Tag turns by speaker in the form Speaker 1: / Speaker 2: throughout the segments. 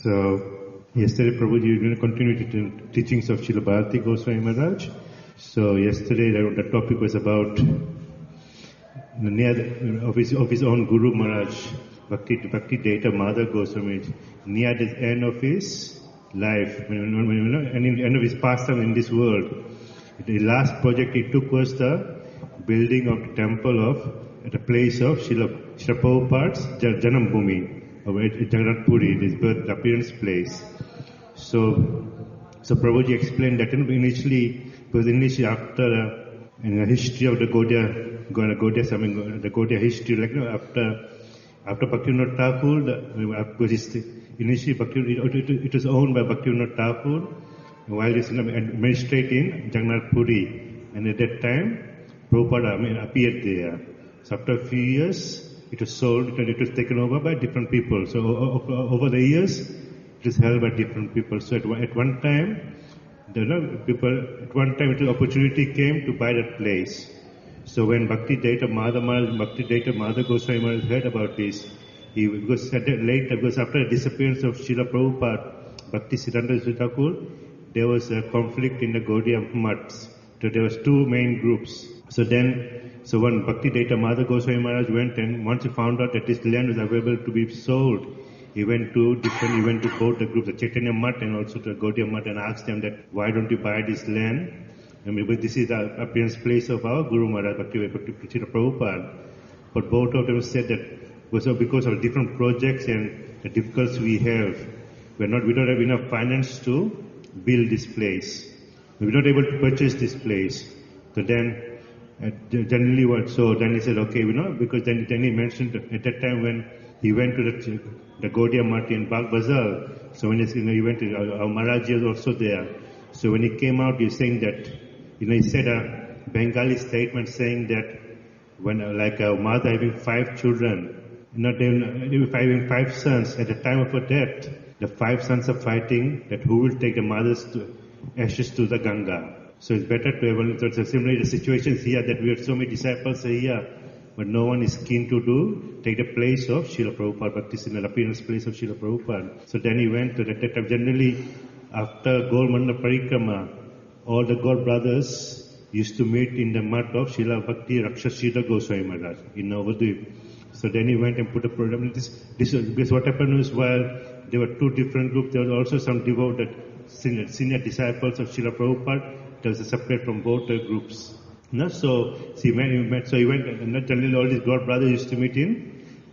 Speaker 1: So, yesterday, Prabhuji, you're going to continue the teachings of Srila Bharati Goswami Maharaj. So, yesterday, the topic was about of his own Guru Maharaj, Bhakti Data Madhav Goswami, near the end of his life, and in the end of his pastime in this world. The last project he took was the building of the temple at the place of Srila Prabhupada's Janam Bhumi, Jagannath Puri, his birth appearance place. So Prabhuji explained that initially after in the history of the Gaudiya history, after Bhaktivinoda Thakur, initially it was owned by Bhaktivinoda Thakur while he's administrating Jagannath Puri, and at that time Prabhupada appeared there. So after a few years, it was sold, it was taken over by different people. So over the years, it is held by different people. So at one time, the opportunity came to buy that place. So when Bhakti Data Madhav Goswami Maharaj heard about this, because after the disappearance of Srila Prabhupada, Bhakti Siddhanta Thakur, there was a conflict in the Gaudiya Maths. So there was two main groups. So when Bhakti Data Madhav Goswami Maharaj went, and once he found out that this land was available to be sold, he went to both the groups, the Chaitanya Math and also the Gaudiya Math, and asked them that why don't you buy this land? This is the appearance place of our Guru Maharaj, Bhakti Prabhupada. But both of them said that because of different projects and the difficulties we have, we don't have enough finance to build this place. We're not able to purchase this place. So then he said, okay, because then he mentioned at that time when he went to the Gaudiya Math in Bagh Bazar, so when he went to, our Maharaji was also there. So when he came out, he was saying that, he said a Bengali statement saying that when a mother having 5 children, having 5 sons, at the time of her death, the 5 sons are fighting that who will take the mother's ashes to the Ganga. So it's better to have, so similarly the situations here that we have so many disciples here, but no one is keen to take the place of Srila Prabhupada, Bhaktisiddhanta appearance place of Srila Prabhupada. So then he went to that time. Generally, after Golmanda Parikrama, all the God brothers used to meet in the math of Srila Bhakti Rakshasrila Goswami Maharaj in Navadvip. So then he went and put a program. Because what happened was, while there were 2 different groups, there was also some devoted senior disciples of Srila Prabhupada. There was a separate from both the groups. So he went, and generally all these God brothers used to meet in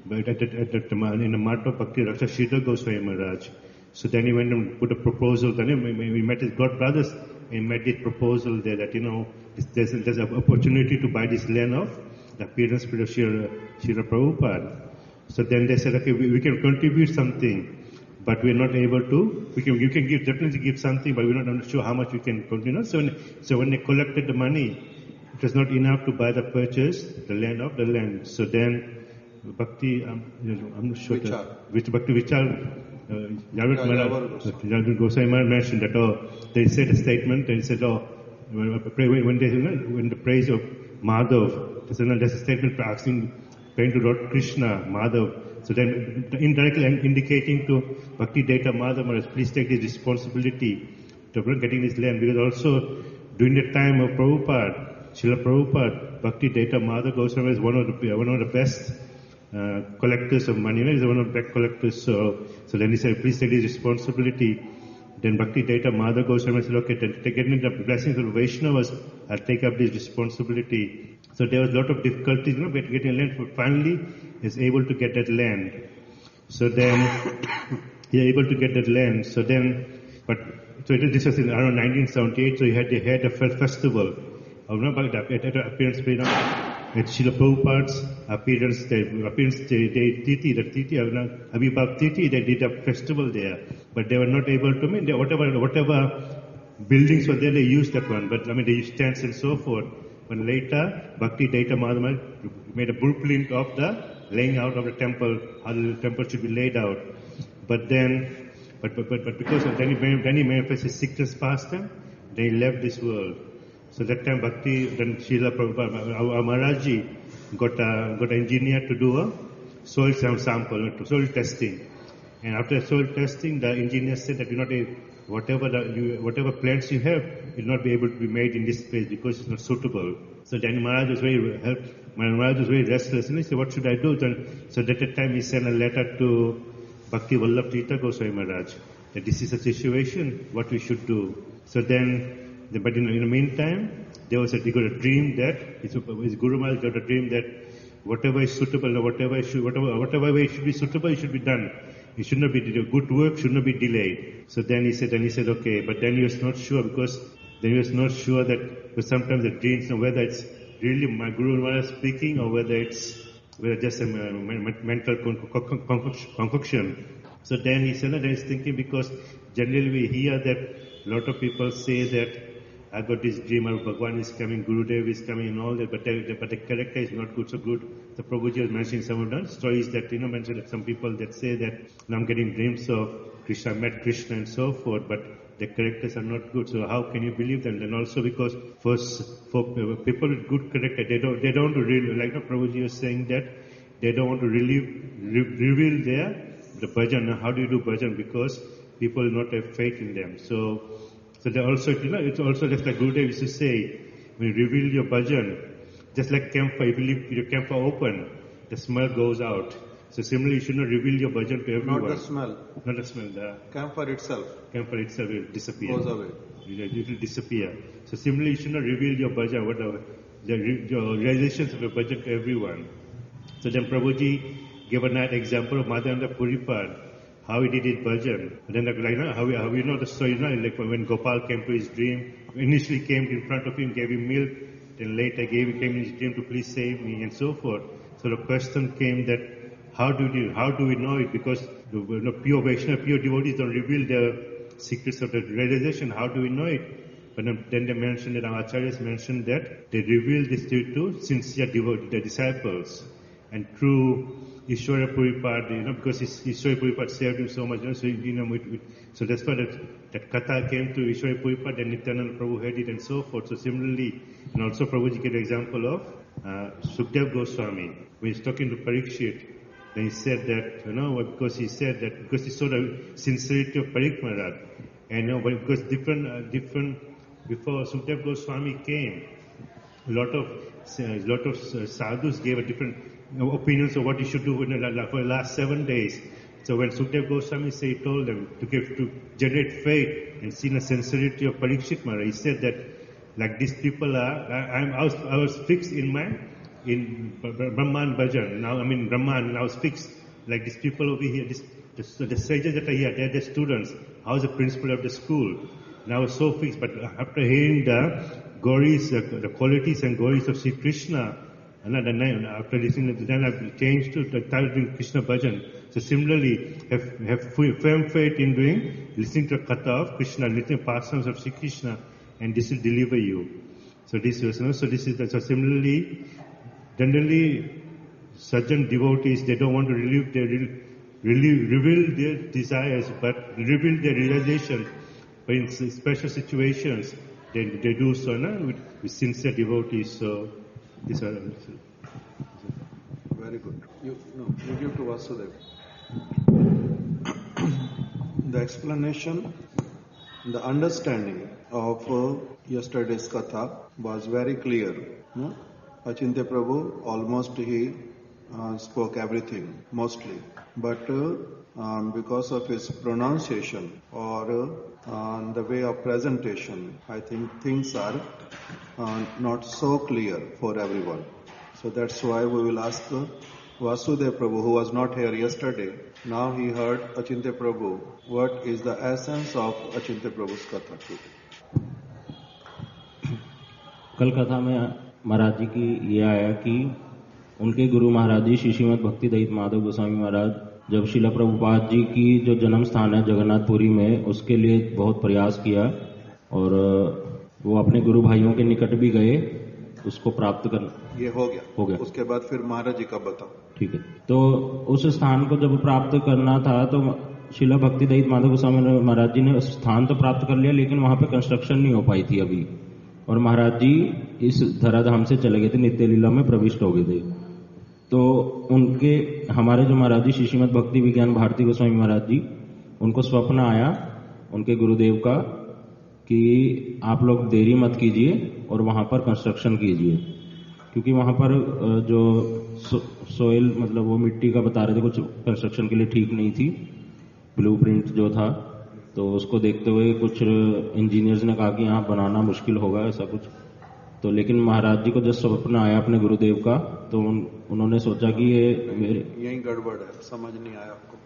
Speaker 1: the math of Bhakti Rakshasrila Goswami Maharaj. So then he went and put a proposal. Then he met his God brothers and made this proposal there that, there's an opportunity to buy this land of the appearance of Srila Prabhupada. So then they said, okay, we can contribute something, but we're not able to. You can definitely give something, but we're not sure how much we can continue. So when they collected the money, it was not enough to buy the land. So then Bhakti, I'm not sure. Bhakti Vichar. Yadvat Goswami Maharaj mentioned that they said a statement. They said, when the praise of Madhav, there's a statement praying to Lord Krishna, Madhav. So then indirectly indicating to Bhakti Data Madhav Maharaj, please take this responsibility to getting this land, because also during the time of Prabhupada, Srila Prabhupada, Bhakti Data Madhav Goswami is one of the best collectors of money. He's one of the best collectors. So then he said, please take this responsibility. Then Bhakti Data Madhav Goswami said, okay, to get the blessings of Vaishnavas, I'll take up this responsibility. So there was a lot of difficulties, getting land, but finally is able to get that land. So then he able to get that land. So this was in around 1978. So they had a festival of appearance at Srila Prabhupada's appearance Titi, Abhibhav Titi, they did a festival there, but they were not able to mean whatever buildings were there, they used that one, but they used tents and so forth. But later, Bhakti Data Madhav made a blueprint of the laying out of the temple, how the temple should be laid out. But because of then he manifested his sickness past them, they left this world. So that time then Srila Prabhupada, our Maharaji got an engineer to do a soil sample, soil testing. And after soil testing, the engineer said that whatever plants you have will not be able to be made in this place because it's not suitable. So then Maharaj was very restless, and he said, "What should I do?" So at that time he sent a letter to Bhakti Vallabh Tirtha Goswami Maharaj that this is a situation, what we should do. So then, but in the meantime, he got a dream that his Guru Maharaj got a dream that whatever is suitable, whatever way it should be suitable, it should be done. It should not be good work should not be delayed. So then he said, okay, but then he was not sure because sometimes the dreams, whether it's really my Guru Maharaj speaking or whether it's just a mental concoction. So then he said, he's thinking because generally we hear that a lot of people say that I got this dream of Bhagwan is coming, Gurudev is coming and all that, but the character is not good. So good. The Prabhuji was mentioning some of the stories that, mentioned that some people that say that I'm getting dreams of Krishna, met Krishna and so forth, but the characters are not good. So how can you believe them? And also because for people with good character, they don't really, like the Prabhuji was saying that they don't want to reveal the bhajan. How do you do bhajan? Because people will not have faith in them. So they also, it's also just like Gurudev used to say, when you reveal your bhajan, just like campfire, if you leave your campfire open, the smell goes out. So similarly, you should not reveal your bhajan to everyone.
Speaker 2: Not the smell.
Speaker 1: Not the smell. The
Speaker 2: campfire itself.
Speaker 1: Campfire itself will disappear.
Speaker 2: Goes away.
Speaker 1: It will disappear. So similarly, you should not reveal your bhajan, whatever, your realizations of your bhajan to everyone. So then Prabhuji gave a nice example of Madhavendra Puripad, how he did his bhajan. And then how you know the story, like when Gopal came to his dream, initially came in front of him, gave him milk, then later came in his dream to please save me and so forth. So the question came that how do we know it? Because the pure Vaishnava, pure devotees don't reveal the secrets of the realization. How do we know it? But then they mentioned that our acharyas mentioned that they reveal this to sincere devotees, the disciples. And through Ishwara Puripad, because Ishwara Puripad saved him so much, so that's why that katha came to Ishwara Puripad and Nityananda Prabhu had it and so forth. So similarly, and also Prabhuji gave an example of Sukdev Goswami. When he's talking to Parikshit, then he said that, because he saw the sincerity of Parikshit Maharaj. And because different, before Sukdev Goswami came, a lot of sadhus gave a different opinions of what you should do for the last 7 days. So when Sukdev Goswami said, he told them to generate faith and see the sincerity of Parikshit Maharaj. He said that like these people are, I was fixed in Brahman Bhajan. Now I'm in Brahman and I was fixed like these people over here. The sages that are here, they're the students. I was the principal of the school. And I was so fixed. But after hearing the glories, the qualities and glories of Sri Krishna, and after listening to that, I've changed to the doing Krishna Bhajan. So similarly, have firm faith in listening to the katha of Krishna, listening to pastimes of Sri Krishna, and this will deliver you. So so similarly, generally, sajjan devotees, they don't want to reveal their desires, but reveal their realization. But in special situations, they do so with sincere devotees. So these are
Speaker 2: very good. You give to Vasudev. The explanation, the understanding of yesterday's katha was very clear. Achintya Prabhu, almost he spoke everything, mostly. But because of his pronunciation or the way of presentation, I think things are not so clear for everyone. So that's why we will ask Vasudev Prabhu, who was not here yesterday. Now he heard Achintya Prabhu. What is the essence of Achintya Prabhu's katha today?
Speaker 3: कल कथा में महाराज जी की ये आया कि उनके गुरु महाराज जी श्री श्रीमद भक्ति दयित माधव गोस्वामी महाराज जब शिला प्रभुपाद जी की जो जन्म स्थान है जगन्नाथपुरी में, उसके लिए बहुत प्रयास किया और वो अपने गुरु भाइयों के निकट भी गए उसको प्राप्त कर।
Speaker 2: ये हो गया। उसके बाद फिर महाराज जी का बताओ।
Speaker 3: ठीक है। तो उस स्थान को जब प्राप्त करना था तो शिला भक्ति दयित माधव गोस्वामी महाराज जी ने स्थान तो प्राप्त कर लिया, लेकिन वहां पे कंस्ट्रक्शन नहीं हो पाई थी अभी, और महाराज जी इस धराधाम से चले गए थे, नित्य लीला में प्रविष्ट हो गए थे। तो उनके हमारे जो महाराज जी श्रीमद् भक्ति विज्ञान भारती गोस्वामी महाराज जी, उनको स्वप्न आया उनके गुरुदेव का कि आप लोग देरी मत कीजिए और वहां पर कंस्ट्रक्शन कीजिए, क्योंकि वहां पर जो सोइल मतलब वो मिट्टी का बता रहे थे कुछ कंस्ट्रक्शन के लिए ठीक नहीं थी, ब्लूप्रिंट जो था, तो उसको देखते हुए कुछ इंजीनियर्स ने कहा कि यहाँ बनाना मुश्किल होगा ऐसा कुछ। तो लेकिन महाराज जी को जब स्वप्न आया अपने गुरुदेव का, तो उन्होंने सोचा कि ये मेरे
Speaker 2: यही गड़बड़ है, समझ नहीं आया आपको।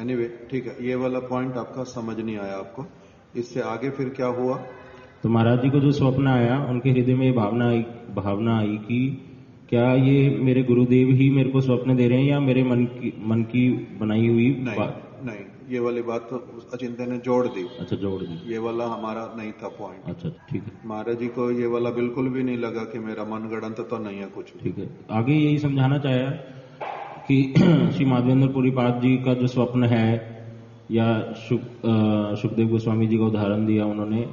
Speaker 2: एनीवे ठीक है, ये वाला पॉइंट आपका समझ नहीं आया आपको। इससे आगे फिर क्या हुआ?
Speaker 3: तो महाराज जी को जो स्वप्न आया, उनके हृदय में ये भावना आई कि क्या ये मेरे गुरुदेव ही मेरे को स्वप्न दे रहे हैं या मेरे मन की बनाई हुई बात?
Speaker 2: नहीं, ये वाली बात तो अचिंत्य ने जोड़ दी।
Speaker 3: अच्छा, जोड़ दी।
Speaker 2: ये वाला हमारा नहीं था पॉइंट।
Speaker 3: अच्छा, ठीक है।
Speaker 2: महाराज जी को ये वाला बिल्कुल भी नहीं लगा कि मेरा मन गढ़ंत तो नहीं है कुछ।
Speaker 3: ठीक है, आगे यही समझाना चाहा कि श्री माधवेंद्रपुरी पाद जी का जो स्वप्न है, या सुखदेव गोस्वामी जी का उदाहरण दिया उन्होंने।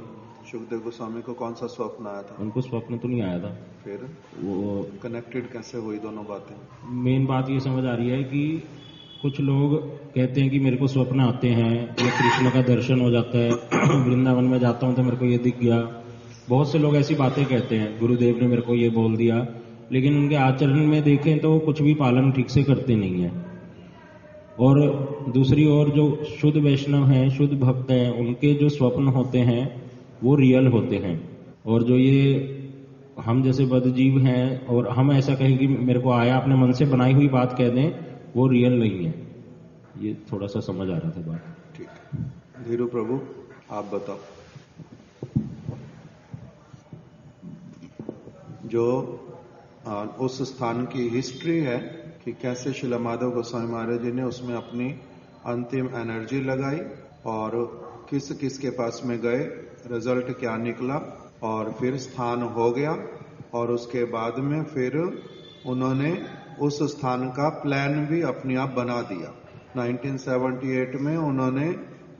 Speaker 2: सुखदेव गोस्वामी को कौन सा स्वप्न आया था?
Speaker 3: उनको स्वप्न तो नहीं आया था।
Speaker 2: फिर
Speaker 3: वो
Speaker 2: कनेक्टेड कैसे हुई दोनों बातें?
Speaker 3: मेन बात ये समझ आ रही है कि कुछ लोग कहते हैं कि मेरे को स्वप्न आते हैं या कृष्ण का दर्शन हो जाता है, वृंदावन में जाता हूं तो मेरे को ये दिख गया। बहुत से लोग ऐसी बातें कहते हैं, गुरुदेव ने मेरे को ये बोल दिया, लेकिन उनके आचरण में देखें तो कुछ भी पालन ठीक से करते नहीं है। और दूसरी ओर जो शुद्ध वैष्णव हैं, शुद्ध भक्त हैं, उनके जो स्वप्न होते हैं वो रियल होते हैं। और जो ये हम जैसे बदजीव हैं और हम ऐसा कहें कि मेरे को आया, अपने मन से बनाई हुई बात कह दें, वो रियल नहीं है। ये थोड़ा सा समझ आ रहा था बात।
Speaker 2: ठीक है, धीरू प्रभु आप बताओ। जो उस स्थान की हिस्ट्री है कि कैसे श्रील माधव गोस्वामी महाराज जी ने उसमें अपनी अंतिम एनर्जी लगाई और किस किस के पास में गए, रिजल्ट क्या निकला, और फिर स्थान हो गया। और उसके बाद में फिर उन्होंने उस स्थान का प्लान भी अपने आप बना दिया। 1978 में उन्होंने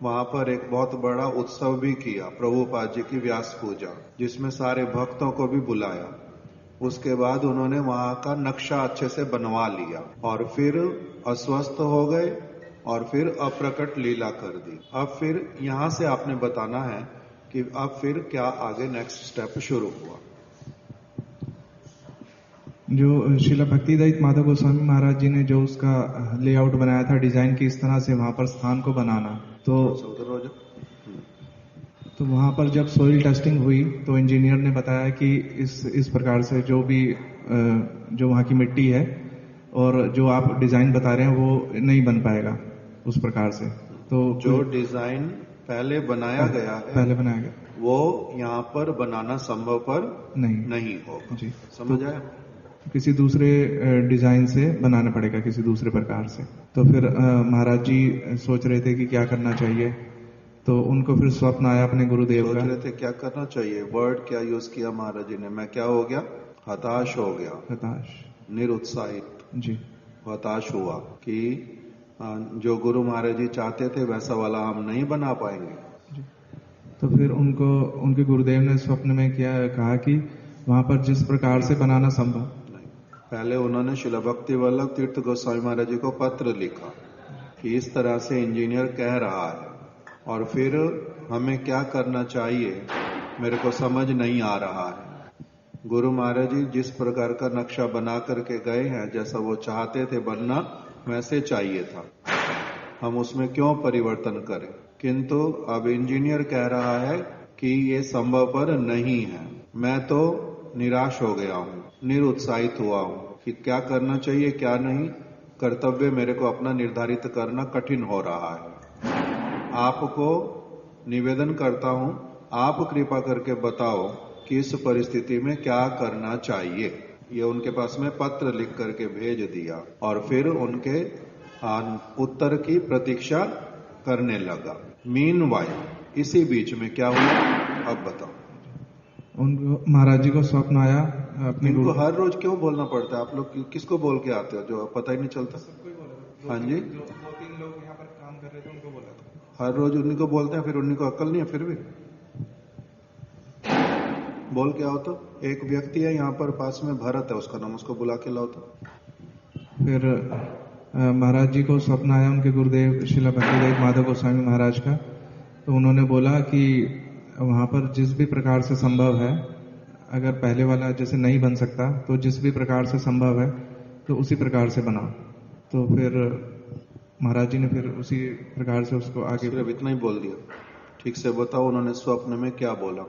Speaker 2: वहां पर एक बहुत बड़ा उत्सव भी किया, प्रभुपाद जी की व्यास पूजा, जिसमें सारे भक्तों को भी बुलाया। उसके बाद उन्होंने वहां का नक्शा अच्छे से बनवा लिया और फिर अस्वस्थ हो गए और फिर अप्रकट लीला कर दी। अब फिर यहां से आपने बताना है कि अब फिर क्या आगे नेक्स्ट स्टेप शुरू हुआ।
Speaker 4: जो श्रील भक्तिदत्त माधव गोस्वामी महाराज जी ने जो उसका लेआउट बनाया था, डिजाइन की इस तरह से वहां पर स्थान को बनाना, तो वहां पर जब सोइल टेस्टिंग हुई तो इंजीनियर ने बताया कि इस प्रकार से जो भी जो वहां की मिट्टी है और जो आप डिजाइन बता रहे हैं वो नहीं बन पाएगा उस प्रकार से। तो
Speaker 2: जो डिजाइन पहले बनाया गया वो यहाँ पर बनाना संभव पर नहीं होगा जी। समझ आया?
Speaker 4: किसी दूसरे डिजाइन से बनाना पड़ेगा, किसी दूसरे प्रकार से। तो फिर महाराज जी सोच रहे थे कि क्या करना चाहिए, तो उनको फिर स्वप्न आया अपने गुरुदेव का।
Speaker 2: सोच रहे थे क्या करना चाहिए, वर्ड क्या यूज किया महाराज जी ने? मैं क्या हो गया? हताश हो गया।
Speaker 4: हताश,
Speaker 2: निरुत्साहित
Speaker 4: जी,
Speaker 2: हताश हुआ कि जो गुरु महाराज जी चाहते थे वैसा वाला हम नहीं बना पाएंगे।
Speaker 4: तो फिर उनके गुरुदेव ने स्वप्न में क्या कहा कि वहां पर जिस प्रकार से बनाना संभव
Speaker 2: नहीं। पहले उन्होंने श्रील भक्ति वल्लभ तीर्थ गोस्वामी महाराज जी को पत्र लिखा कि इस तरह से इंजीनियर कह रहा है और फिर हमें क्या करना चाहिए मेरे को समझ नहीं आ रहा है। गुरु महाराज जी जिस प्रकार का नक्शा बना करके गए हैं, जैसा वो चाहते थे बनना वैसे चाहिए था, हम उसमें क्यों परिवर्तन करें। किंतु अब इंजीनियर कह रहा है कि ये संभव पर नहीं है। मैं तो निराश हो गया हूँ, निरुत्साहित हुआ हूँ कि क्या करना चाहिए क्या नहीं। कर्तव्य मेरे को अपना निर्धारित करना कठिन हो रहा है। आपको निवेदन करता हूँ, आप कृपा करके बताओ कि इस परिस्थिति में क्या करना चाहिए। ये उनके पास में पत्र लिख करके भेज दिया और फिर उनके उत्तर की प्रतीक्षा करने लगा। मीनवाइल इसी बीच में क्या हुआ अब बताओ।
Speaker 4: उनको महाराज जी को स्वप्न आया अपने
Speaker 2: इनको हर रोज क्यों बोलना पड़ता है? आप लोग किसको बोल के आते हो जो पता ही नहीं चलता? हाँ जी,
Speaker 4: 2-3 लोग यहाँ पर काम कर रहे थे, उनको बोला था।
Speaker 2: हर रोज उन्हीं को बोलते हैं, फिर उन्हीं को अक्ल नहीं है। फिर भी बोल के आओ। तो एक व्यक्ति है यहाँ पर पास में, भरत है उसका नाम, उसको बुला के लाओ। तो
Speaker 4: फिर महाराज जी को स्वप्न आया उनके गुरुदेव शिला भक्तिदयाल माधव गोस्वामी महाराज का। तो उन्होंने बोला कि वहाँ पर जिस भी प्रकार से संभव है, अगर पहले वाला जैसे नहीं बन सकता तो जिस भी प्रकार से संभव है तो उसी प्रकार से बनाओ। तो फिर महाराज जी ने फिर उसी प्रकार से उसको आगे।
Speaker 2: सिर्फ इतना ही बोल दिया, ठीक से बताओ उन्होंने स्वप्न में क्या बोला।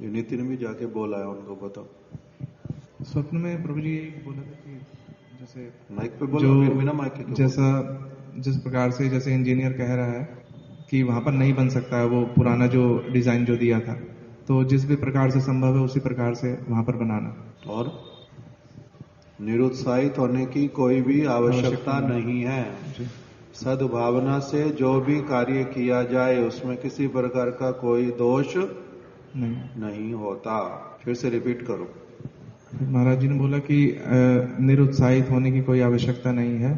Speaker 2: ये नितिन भी जाके बोला है, उनको बताओ।
Speaker 4: स्वप्न में प्रभु जी बोला था कि जैसे
Speaker 2: माइक पे बोलो, बिना माइक के
Speaker 4: जैसा जिस प्रकार से जैसे इंजीनियर कह रहा है कि वहां पर नहीं बन सकता है वो पुराना जो डिजाइन जो दिया था, तो जिस भी प्रकार से संभव है उसी प्रकार से वहां पर बनाना।
Speaker 2: और निरुत्साहित होने की कोई भी आवश्यकता नहीं है। सद्भावना से जो भी कार्य किया जाए उसमें किसी प्रकार का कोई दोष नहीं होता। फिर से रिपीट करो।
Speaker 4: महाराज जी ने बोला कि निरुत्साहित होने की कोई आवश्यकता नहीं है।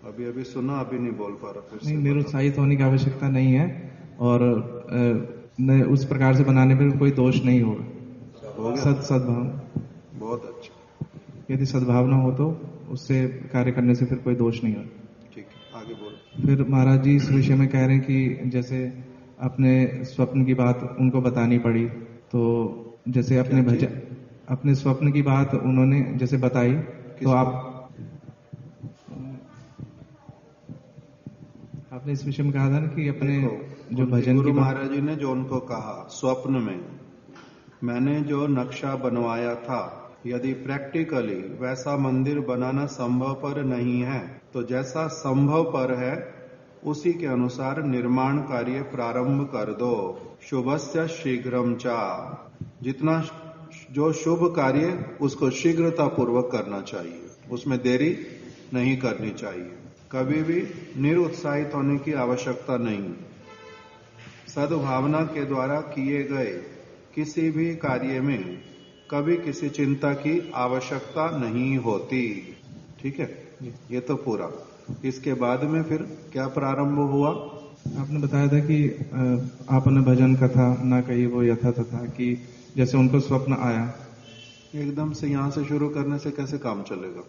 Speaker 2: अभी अभी सुना, अभी नहीं बोल पा रहा। फिर
Speaker 4: नहीं, निरुत्साहित होने की आवश्यकता नहीं है और उस प्रकार से बनाने पर कोई दोष नहीं होगा। सद्भावना
Speaker 2: बहुत अच्छा।
Speaker 4: यदि सद्भावना हो तो उससे कार्य करने से फिर कोई दोष नहीं होगा।
Speaker 2: ठीक है, आगे बोलो।
Speaker 4: फिर महाराज जी इस विषय में कह रहे हैं कि जैसे अपने स्वप्न की बात उनको बतानी पड़ी, तो जैसे अपने स्वप्न की बात उन्होंने जैसे बताई, तो आपने इस विषय में कहा था ना कि अपने जो भजन
Speaker 2: गुरु महाराज जी ने जो उनको कहा स्वप्न में, मैंने जो नक्शा बनवाया था, यदि प्रैक्टिकली वैसा मंदिर बनाना संभव पर नहीं है तो जैसा संभव पर है उसी के अनुसार निर्माण कार्य प्रारंभ कर दो। शुभस्य शीघ्रम चा, जितना जो शुभ कार्य उसको शीघ्रता पूर्वक करना चाहिए, उसमें देरी नहीं करनी चाहिए। कभी भी निरुत्साहित होने की आवश्यकता नहीं। सद्भावना के द्वारा किए गए किसी भी कार्य में कभी किसी चिंता की आवश्यकता नहीं होती। ठीक है, ये तो पूरा। इसके बाद में फिर क्या प्रारंभ हुआ?
Speaker 4: आपने बताया था कि आपने भजन कथा ना कही वो यथा तथा, कि जैसे उनको स्वप्न आया।
Speaker 2: एकदम से यहां से शुरू करने से कैसे काम चलेगा?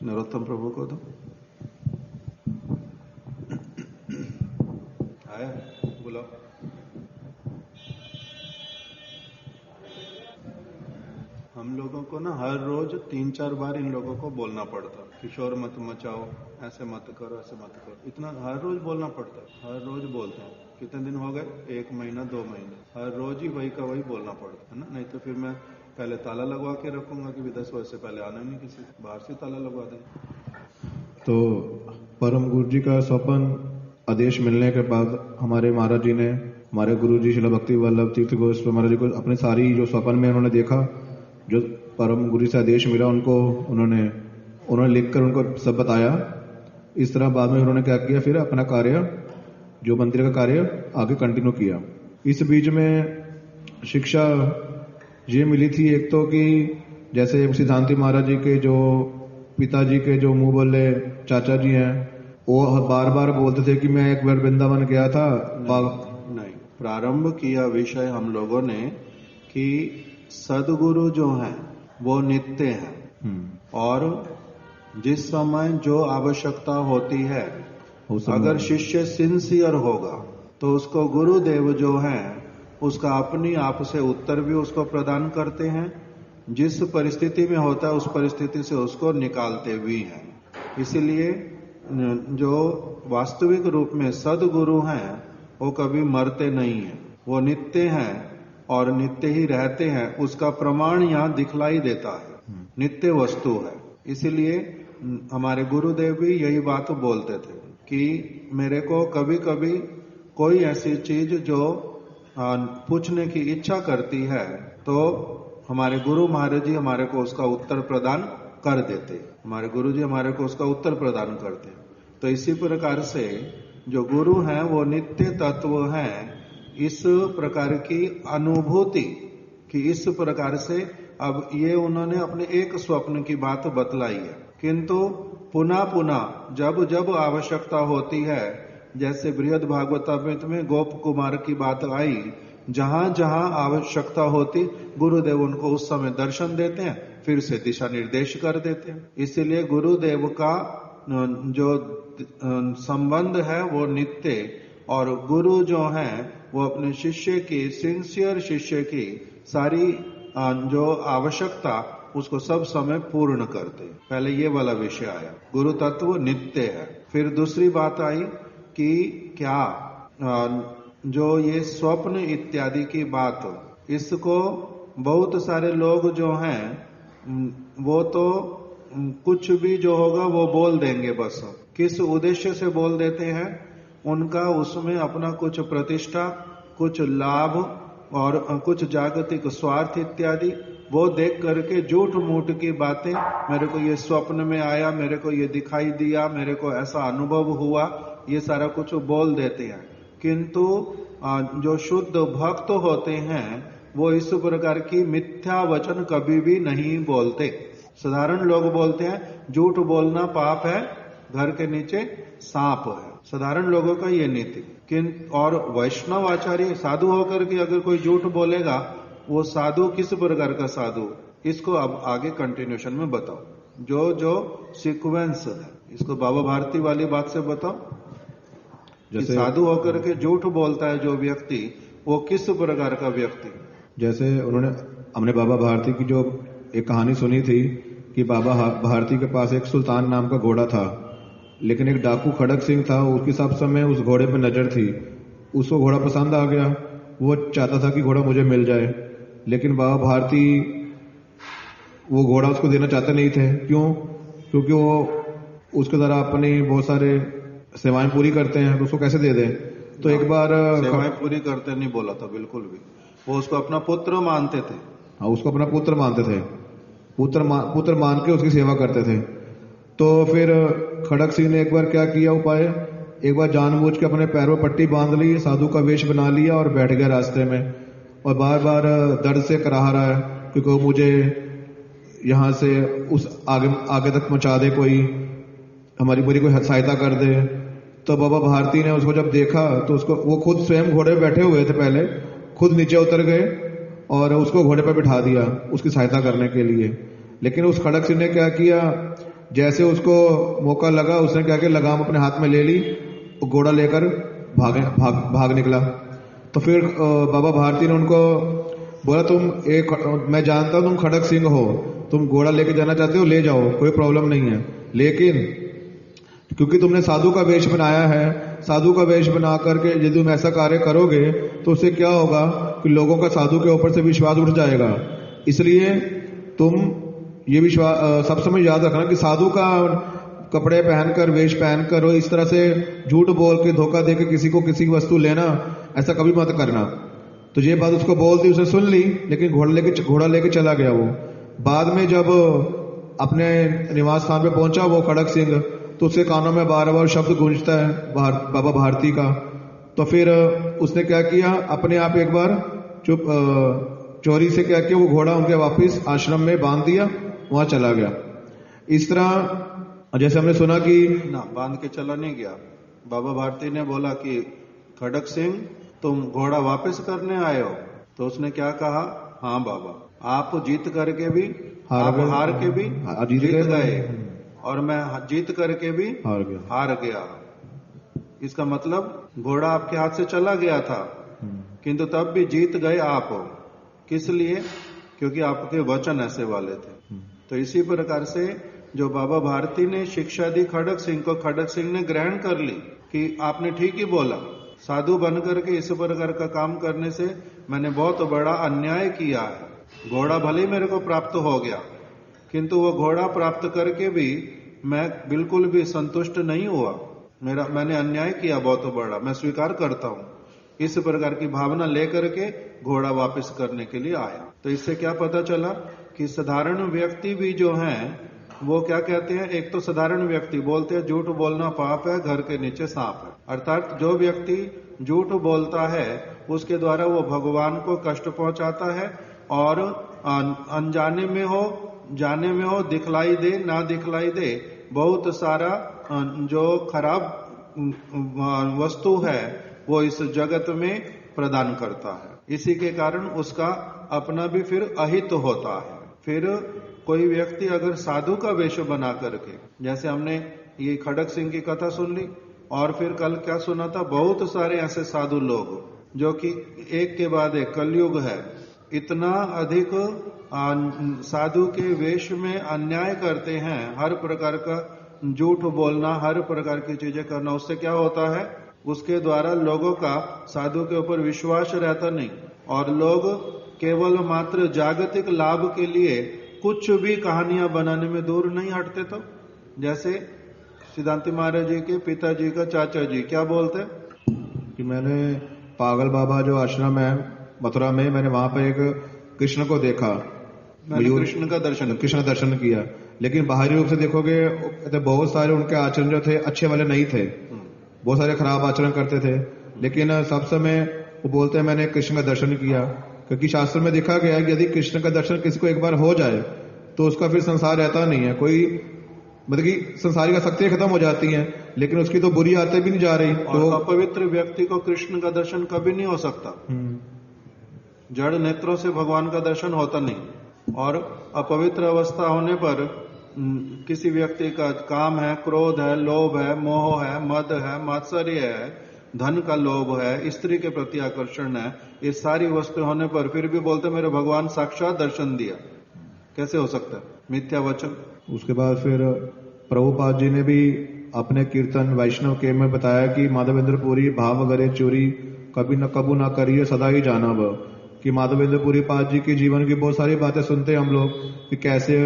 Speaker 2: नरोत्तम प्रभु को दो। आया, बुलाओ। हम लोगों को ना हर रोज 3-4 बार इन लोगों को बोलना पड़ता, किशोर मत मचाओ, ऐसे मत करो, ऐसे मत करो। इतना हर रोज बोलना पड़ता, हर रोज बोलते हैं। कितने दिन हो गए? 1 महीना 2 महीने, हर रोज ही वही का वही बोलना पड़ता है ना। नहीं तो फिर मैं पहले ताला लगवा के रखूंगा कि 10 वर्ष से पहले आना नहीं, किसी बाहर से ताला लगवा देंगे।
Speaker 5: तो परम गुरु जी का स्वप्न आदेश मिलने के बाद हमारे महाराज जी ने, हमारे गुरु जी शिला भक्ति वल्लभ तीर्थ गोस्वामी महाराज जी को अपने सारी जो स्वप्न में उन्होंने देखा, जो परम गुरु से आदेश मिला उनको उन्होंने लिखकर उनको सब बताया। इस तरह बाद में उन्होंने क्या किया, फिर अपना कार्य जो मंदिर का कार्य आगे कंटिन्यू किया। इस बीच में शिक्षा ये मिली थी एक तो कि जैसे सिद्धांति महाराज जी के जो पिताजी के जो मुंह बोले चाचा जी हैं, वो बार बार बोलते थे कि मैं एक बार वृंदावन गया था।
Speaker 2: नहीं, प्रारंभ किया विषय हम लोगों ने कि सदगुरु जो हैं वो नित्य हैं और जिस समय जो आवश्यकता होती है, अगर शिष्य सिंसियर होगा तो उसको गुरुदेव जो हैं उसका अपनी आप से उत्तर भी उसको प्रदान करते हैं। जिस परिस्थिति में होता है उस परिस्थिति से उसको निकालते भी हैं। इसीलिए जो वास्तविक रूप में सदगुरु हैं वो कभी मरते नहीं हैं, वो नित्य हैं और नित्य ही रहते हैं। उसका प्रमाण यहाँ दिखलाई देता है, नित्य वस्तु है। इसीलिए हमारे गुरुदेव भी यही बात बोलते थे कि मेरे को कभी कभी कोई ऐसी चीज जो पूछने की इच्छा करती है तो हमारे गुरु महाराज जी हमारे को उसका उत्तर प्रदान कर देते, हमारे गुरु जी हमारे को उसका उत्तर प्रदान करते। तो इसी प्रकार से जो गुरु हैं वो नित्य तत्व हैं। इस प्रकार की अनुभूति कि इस प्रकार से अब ये उन्होंने अपने एक स्वप्न की बात बतलाई है, किंतु पुनः पुनः जब जब आवश्यकता होती है, जैसे बृहद भागवतामृत में गोप कुमार की बात आई जहां जहां आवश्यकता होती गुरुदेव उनको उस समय दर्शन देते हैं, फिर से दिशा निर्देश कर देते हैं। इसीलिए गुरुदेव का जो संबंध है वो नित्य, और गुरु जो है वो अपने शिष्य की, सिंसियर शिष्य की सारी जो आवश्यकता उसको सब समय पूर्ण करते। पहले ये वाला विषय आया, गुरु तत्व नित्य है। फिर दूसरी बात आई कि क्या जो ये स्वप्न इत्यादि की बात, इसको बहुत सारे लोग जो हैं वो तो कुछ भी जो होगा वो बोल देंगे, बस किस उद्देश्य से बोल देते हैं, उनका उसमें अपना कुछ प्रतिष्ठा, कुछ लाभ और कुछ जागतिक स्वार्थ इत्यादि वो देख करके झूठ मूठ की बातें, मेरे को ये स्वप्न में आया, मेरे को ये दिखाई दिया, मेरे को ऐसा अनुभव हुआ, ये सारा कुछ बोल देते हैं। किंतु जो शुद्ध भक्त होते हैं वो इस प्रकार की मिथ्या वचन कभी भी नहीं बोलते। साधारण लोग बोलते हैं झूठ बोलना पाप है, घर के नीचे सांप है, साधारण लोगों का ये नीति। और वैष्णव आचार्य साधु होकर के अगर कोई झूठ बोलेगा, वो साधु किस प्रकार का साधु, इसको अब आगे कंटिन्यूशन में बताओ। जो जो सीक्वेंस है इसको बाबा भारती वाली बात से बताओ। जैसे साधु होकर के झूठ बोलता है जो व्यक्ति, वो किस प्रकार का व्यक्ति।
Speaker 5: जैसे हमने बाबा भारती की जो एक कहानी सुनी थी कि बाबा भारती के पास एक सुल्तान नाम का घोड़ा था, लेकिन एक डाकू खड़क सिंह था, उसकी सब समय उस घोड़े पर नजर थी। उसको घोड़ा पसंद आ गया, वो चाहता था कि घोड़ा मुझे मिल जाए, लेकिन बाबा भारती वो घोड़ा उसको देना चाहते नहीं थे। क्यों? क्योंकि वो उसके द्वारा अपनी बहुत सारे सेवाएं पूरी करते हैं, तो उसको कैसे दे दें। तो एक बार
Speaker 2: सेवाएं पूरी करते नहीं बोला था बिल्कुल भी, वो उसको अपना पुत्र मानते थे।
Speaker 5: हाँ, उसको अपना पुत्र मानते थे, पुत्र मान के उसकी सेवा करते थे। तो फिर खड़क सिंह ने एक बार क्या किया उपाय, एक बार जानबूझ के अपने पैरों पट्टी बांध ली, साधु का वेश बना लिया और बैठ गया रास्ते में, और बार बार दर्द से कराह रहा है क्योंकि वो मुझे यहाँ से उस आगे तक पहुंचा दे, कोई हमारी पूरी कोई सहायता कर दे। तो बाबा भारती ने उसको जब देखा तो उसको, वो खुद स्वयं घोड़े पे बैठे हुए थे, पहले खुद नीचे उतर गए और उसको घोड़े पर बिठा दिया उसकी सहायता करने के लिए। लेकिन उस खड़क सिंह ने क्या किया, जैसे उसको मौका लगा उसने क्या किया, लगाम अपने हाथ में ले ली, घोड़ा लेकर भाग निकला। तो फिर बाबा भारती ने उनको बोला, मैं जानता हूं तुम खड़क सिंह हो, तुम घोड़ा लेके जाना चाहते हो, ले जाओ, कोई प्रॉब्लम नहीं है, लेकिन क्योंकि तुमने साधु का वेश बनाया है, साधु का वेश बना करके यदि तुम ऐसा कार्य करोगे तो उससे क्या होगा कि लोगों का साधु के ऊपर से विश्वास उठ जाएगा। इसलिए तुम ये विश्वास सब समय याद रखना कि साधु का कपड़े पहनकर, वेश पहनकर और इस तरह से झूठ बोल के, धोखा देकर किसी को किसी की वस्तु लेना, ऐसा कभी मत करना। तो ये बात उसको बोल दी, उसने सुन ली, लेकिन घोड़ा लेके चला गया वो। बाद में जब अपने निवास स्थान पे पहुंचा वो खड़क सिंह, तो उसके कानों में बार बार शब्द गूंजता है बाबा भारती का। तो फिर उसने क्या किया, अपने आप एक बार चोरी से क्या किया, वो घोड़ा उनके वापस आश्रम में बांध दिया, वहां चला गया। इस तरह जैसे हमने सुना कि
Speaker 2: ना बांध के चला नहीं गया, बाबा भारती ने बोला कि खड़क सिंह तुम घोड़ा वापस करने आए हो। तो उसने क्या कहा, हाँ बाबा, आप जीत करके भी, आप हार के भी जीत गए, और मैं जीत करके भी हार गया। इसका मतलब घोड़ा आपके हाथ से चला गया था, किंतु तब भी जीत गए आप। किस लिए? क्योंकि आपके वचन ऐसे वाले थे। तो इसी प्रकार से जो बाबा भारती ने शिक्षा दी खड़क सिंह को, खड़क सिंह ने ग्रहण कर ली कि आपने ठीक ही बोला, साधु बनकर के इस प्रकार का काम करने से मैंने बहुत बड़ा अन्याय किया है। घोड़ा भले मेरे को प्राप्त हो गया, किंतु वो घोड़ा प्राप्त करके भी मैं बिल्कुल भी संतुष्ट नहीं हुआ, मैंने अन्याय किया बहुत बड़ा, मैं स्वीकार करता हूं। इस प्रकार की भावना लेकर के घोड़ा वापस करने के लिए आया। तो इससे क्या पता चला कि साधारण व्यक्ति भी जो हैं वो क्या कहते हैं, एक तो साधारण व्यक्ति बोलते हैं झूठ बोलना पाप है, घर के नीचे सांप है। अर्थात जो व्यक्ति झूठ बोलता है उसके द्वारा वो भगवान को कष्ट पहुंचाता है, और अनजाने में हो, जाने में हो, दिखलाई दे ना दिखलाई दे, बहुत सारा जो खराब वस्तु है वो इस जगत में प्रदान करता है। इसी के कारण उसका अपना भी फिर अहित होता है। फिर कोई व्यक्ति अगर साधु का वेश बना करके, जैसे हमने ये खड़क सिंह की कथा सुन ली, और फिर कल क्या सुना था, बहुत सारे ऐसे साधु लोग जो कि एक के बाद एक कलयुग है, इतना अधिक साधु के वेश में अन्याय करते हैं, हर प्रकार का झूठ बोलना, हर प्रकार की चीजें करना। उससे क्या होता है, उसके द्वारा लोगों का साधु के ऊपर विश्वास रहता नहीं, और लोग केवल मात्र जागतिक लाभ के लिए कुछ भी कहानियां बनाने में दूर नहीं हटते। तो जैसे सिद्धांति महाराज जी के पिताजी का चाचा जी क्या बोलते
Speaker 5: कि मैंने पागल बाबा जो आश्रम है मथुरा में, मैंने वहां पर एक कृष्ण को देखा,
Speaker 2: मैंने कृष्ण का
Speaker 5: दर्शन किया, लेकिन बाहरी रूप से देखोगे तो बहुत सारे उनके आचरण जो थे अच्छे वाले नहीं थे, बहुत सारे खराब आचरण करते थे। लेकिन सब समय वो बोलते हैं मैंने कृष्ण का दर्शन किया, क्योंकि शास्त्र में देखा गया है कि यदि कृष्ण का दर्शन किसी को एक बार हो जाए तो उसका फिर संसार रहता नहीं है, कोई मतलब कि संसारी का शक्तियां खत्म हो जाती हैं, लेकिन उसकी तो बुरी आदतें भी नहीं जा रही।
Speaker 2: तो अपवित्र व्यक्ति को कृष्ण का दर्शन कभी नहीं हो सकता, जड़ नेत्रों से भगवान का दर्शन होता नहीं। और अपवित्र अवस्था होने पर किसी व्यक्ति का काम है, क्रोध है, लोभ है, मोह है, मद है, मात्सर्य है, धन का लोभ है, स्त्री के प्रति आकर्षण है, ये सारी वस्तु होने पर फिर भी बोलते मेरे भगवान साक्षात दर्शन दिया, कैसे हो सकता है, मिथ्या वचन।
Speaker 5: उसके बाद फिर प्रभुपाद जी ने भी अपने कीर्तन वैष्णव के में बताया कि माधवेंद्र पुरी भाव करे चोरी, कभी न कबू ना करिए सदा ही जानब, कि माधवेंद्र पुरी पाद जी के जीवन की बहुत सारी बातें सुनते हैं हम लोग, कि कैसे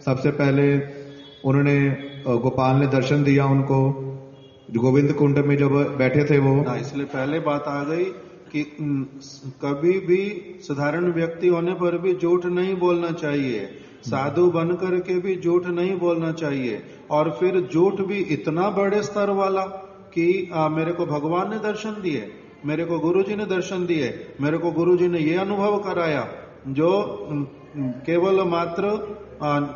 Speaker 5: सबसे पहले उन्होंने गोपाल ने दर्शन दिया उनको, गोविंद कुंड में जब बैठे थे वो।
Speaker 2: इसलिए पहले बात आ गई कि कभी भी साधारण व्यक्ति होने पर भी झूठ नहीं बोलना चाहिए, साधु बन करके भी झूठ नहीं बोलना चाहिए, और फिर झूठ भी इतना बड़े स्तर वाला कि मेरे को भगवान ने दर्शन दिए, मेरे को गुरुजी ने दर्शन दिए, मेरे को गुरुजी ने ये अनुभव कराया, जो केवल मात्र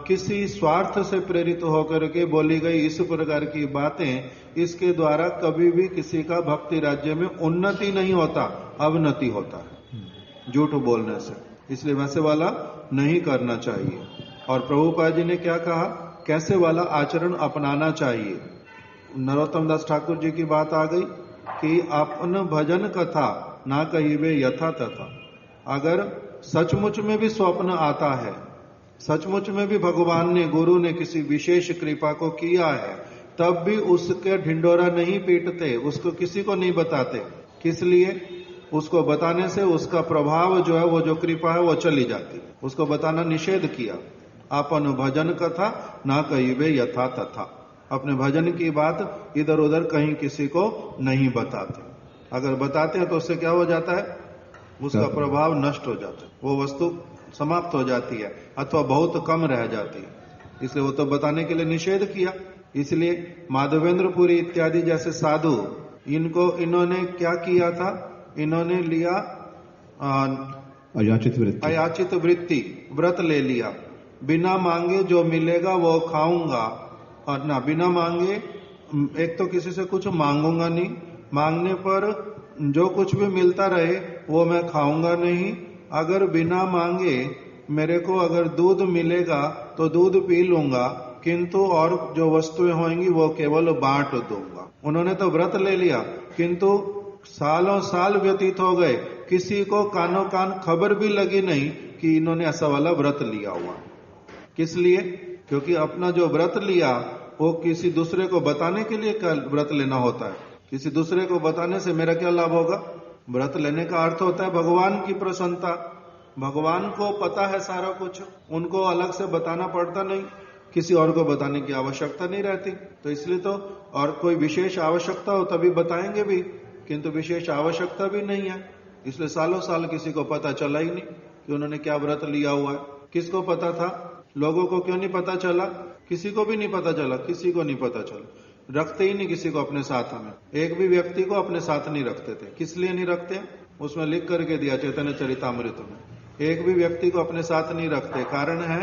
Speaker 2: किसी स्वार्थ से प्रेरित होकर के बोली गई इस प्रकार की बातें, इसके द्वारा कभी भी किसी का भक्ति राज्य में उन्नति नहीं होता, अवनति होता है झूठ बोलने से। इसलिए वैसे वाला नहीं करना चाहिए। और प्रभुपाद जी ने क्या कहा, कैसे वाला आचरण अपनाना चाहिए। नरोत्तम दास ठाकुर जी की बात आ गई कि अपन भजन कथा ना कहिबे यथा तथा। अगर सचमुच में भी स्वप्न आता है, सचमुच में भी भगवान ने, गुरु ने किसी विशेष कृपा को किया है, तब भी उसके ढिंडोरा नहीं पीटते, उसको किसी को नहीं बताते। किस लिए? उसको बताने से उसका प्रभाव जो है, वो जो कृपा है वो चली जाती, उसको बताना निषेध किया। अपन भजन कथा ना कहिबे यथा तथा, अपने भजन की बात इधर उधर कहीं किसी को नहीं बताते। अगर बताते हैं तो उससे क्या हो जाता है, उसका प्रभाव नष्ट हो जाता है, वो वस्तु समाप्त हो जाती है अथवा बहुत कम रह जाती है। इसलिए वो तो बताने के लिए निषेध किया। इसलिए माधवेंद्रपुरी इत्यादि जैसे साधु, इन्होंने क्या किया था, इन्होंने लिया अयाचित वृत्ति, व्रत ले लिया, बिना मांगे जो मिलेगा वो खाऊंगा, और ना बिना मांगे, एक तो किसी से कुछ मांगूंगा नहीं, मांगने पर जो कुछ भी मिलता रहे वो मैं खाऊंगा नहीं, अगर बिना मांगे मेरे को अगर दूध मिलेगा तो दूध पी लूंगा, किंतु और जो वस्तुएं होंगी वो केवल बांट दूंगा। उन्होंने तो व्रत ले लिया, किंतु सालों साल व्यतीत हो गए, किसी को कानों कान खबर भी लगी नहीं कि इन्होंने ऐसा वाला व्रत लिया हुआ। किस लिए? क्योंकि अपना जो व्रत लिया वो किसी दूसरे को बताने के लिए व्रत लेना होता है। किसी दूसरे को बताने से मेरा क्या लाभ होगा? व्रत लेने का अर्थ होता है भगवान की प्रसन्नता। भगवान को पता है सारा कुछ, उनको अलग से बताना पड़ता नहीं, किसी और को बताने की आवश्यकता नहीं रहती। तो इसलिए तो, और कोई विशेष आवश्यकता हो तभी बताएंगे भी, किंतु विशेष आवश्यकता भी नहीं है, इसलिए सालों साल किसी को पता चला ही नहीं कि उन्होंने क्या व्रत लिया हुआ है। किसको पता था? लोगों को क्यों नहीं पता चला? किसी को भी नहीं पता चला, किसी को नहीं पता चला। रखते ही नहीं किसी को अपने साथ में, एक भी व्यक्ति को अपने साथ नहीं रखते थे। किस लिए नहीं रखते? उसमें लिख करके दिया चैतन्य चरितामृत में, एक भी व्यक्ति को अपने साथ नहीं रखते। कारण है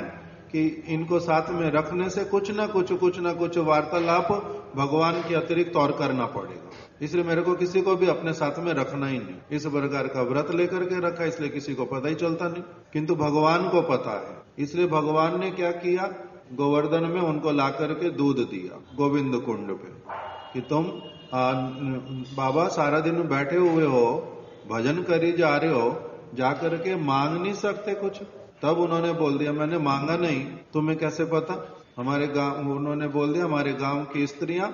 Speaker 2: कि इनको साथ में रखने से कुछ ना कुछ वार्तालाप भगवान के अतिरिक्त और करना पड़ेगा, इसलिए मेरे को किसी को भी अपने साथ में रखना ही नहीं। इस प्रकार का व्रत लेकर के रखा, इसलिए किसी को पता ही चलता नहीं, किंतु भगवान को पता है। इसलिए भगवान ने क्या किया, गोवर्धन में उनको ला करके दूध दिया गोविंद कुंड पे, कि तुम बाबा सारा दिन बैठे हुए हो, भजन करी जा रहे हो, जाकर के मांग नहीं सकते कुछ? तब उन्होंने बोल दिया मैंने मांगा नहीं, तुम्हें कैसे पता? हमारे गांव, उन्होंने बोल दिया हमारे गांव की स्त्रियां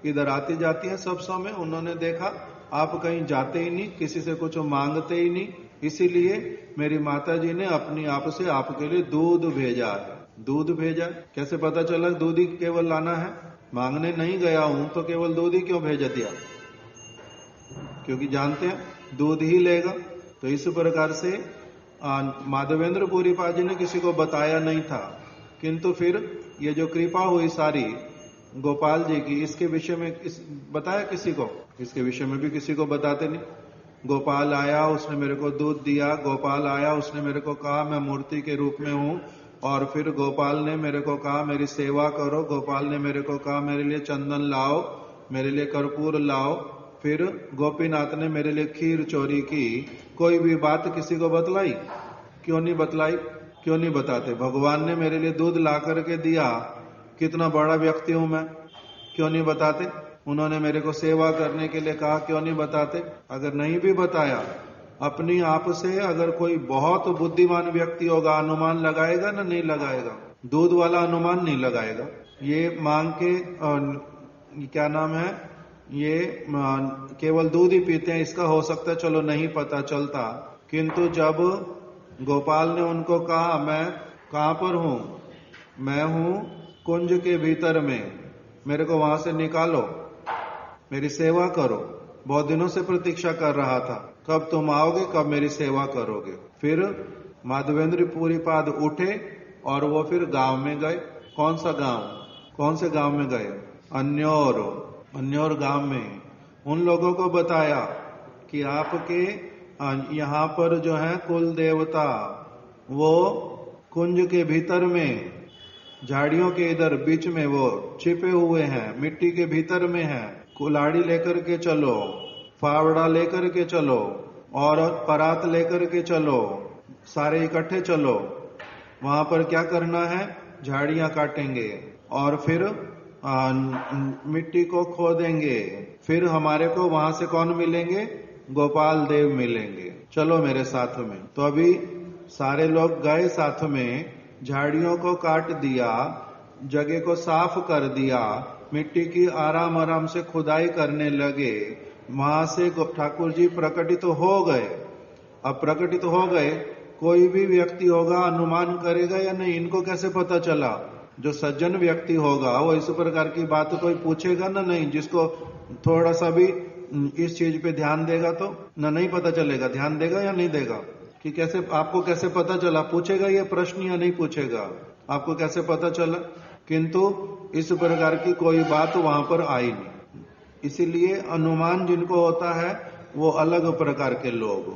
Speaker 2: इधर आती जाती हैं सब समय, उन्होंने देखा आप कहीं जाते ही नहीं, किसी से कुछ मांगते ही नहीं, इसीलिए मेरी माता जी ने अपनी आप से आपके लिए दूध भेजा है। दूध भेजा, कैसे पता चला दूध ही केवल लाना है? मांगने नहीं गया हूं तो केवल दूध ही क्यों भेज दिया? क्योंकि जानते हैं दूध ही लेगा। तो इस प्रकार से माधवेंद्र पुरीपाद जी ने किसी को बताया नहीं था, किंतु फिर ये जो कृपा हुई सारी गोपाल जी की, इसके विषय में बताया किसी को? इसके विषय में भी किसी को बताते नहीं। गोपाल आया, उसने मेरे को दूध दिया, गोपाल आया, उसने मेरे को कहा मैं मूर्ति के रूप में हूं, और फिर गोपाल ने मेरे को कहा मेरी सेवा करो, गोपाल ने मेरे को कहा मेरे लिए चंदन लाओ, मेरे लिए कर्पूर लाओ, फिर गोपीनाथ ने मेरे लिए खीर चोरी की। कोई भी बात किसी को बतलाई? क्यों नहीं बतलाई? क्यों नहीं बताते? भगवान ने मेरे लिए दूध ला करके दिया, कितना बड़ा व्यक्ति हूं मैं, क्यों नहीं बताते? उन्होंने मेरे को सेवा करने के लिए कहा, क्यों नहीं बताते? अगर नहीं भी बताया, अपनी आप से अगर कोई बहुत बुद्धिमान व्यक्ति होगा, अनुमान लगाएगा ना? नहीं लगाएगा। दूध वाला अनुमान नहीं लगाएगा। ये मांग के क्या नाम है, ये केवल दूध ही पीते हैं, इसका हो सकता है चलो नहीं पता चलता, किंतु जब गोपाल ने उनको कहा मैं कहां पर हूं, मैं हूं कुंज के भीतर में, मेरे को वहां से निकालो, मेरी सेवा करो, बहुत दिनों से प्रतीक्षा कर रहा था, कब तुम आओगे, कब मेरी सेवा करोगे। फिर माधवेंद्र पुरीपाद उठे और वो फिर गांव में गए। कौन सा गांव? कौन से गांव में गए? अन्योर गांव में उन लोगों को बताया कि आपके यहाँ पर जो है कुल देवता वो कुंज के भीतर में, झाड़ियों के इधर बीच में वो छिपे हुए हैं, मिट्टी के भीतर में है। कुल्हाड़ी लेकर के चलो, फावड़ा लेकर के चलो, और परात लेकर के चलो, सारे इकट्ठे चलो। वहां पर क्या करना है? झाड़ियां काटेंगे और फिर मिट्टी को खोदेंगे, फिर हमारे को वहां से कौन मिलेंगे? गोपाल देव मिलेंगे, चलो मेरे साथ में। तो अभी सारे लोग गए साथ में, झाड़ियों को काट दिया, जगह को साफ कर दिया, मिट्टी की आराम आराम से खुदाई करने लगे। वहां से ठाकुर जी प्रकटित हो गए। अब प्रकटित हो गए, कोई भी व्यक्ति होगा अनुमान करेगा या नहीं? इनको कैसे पता चला? जो सज्जन व्यक्ति होगा वो इस प्रकार की बात कोई पूछेगा ना? नहीं। जिसको थोड़ा सा भी इस चीज पे ध्यान देगा तो ना, नहीं पता चलेगा। ध्यान देगा या नहीं देगा? कि कैसे, आपको कैसे पता चला? पूछेगा ये प्रश्न या नहीं पूछेगा? आपको कैसे पता चला? किंतु इस प्रकार की कोई बात वहां पर आई नहीं। इसीलिए अनुमान जिनको होता है वो अलग प्रकार के लोग,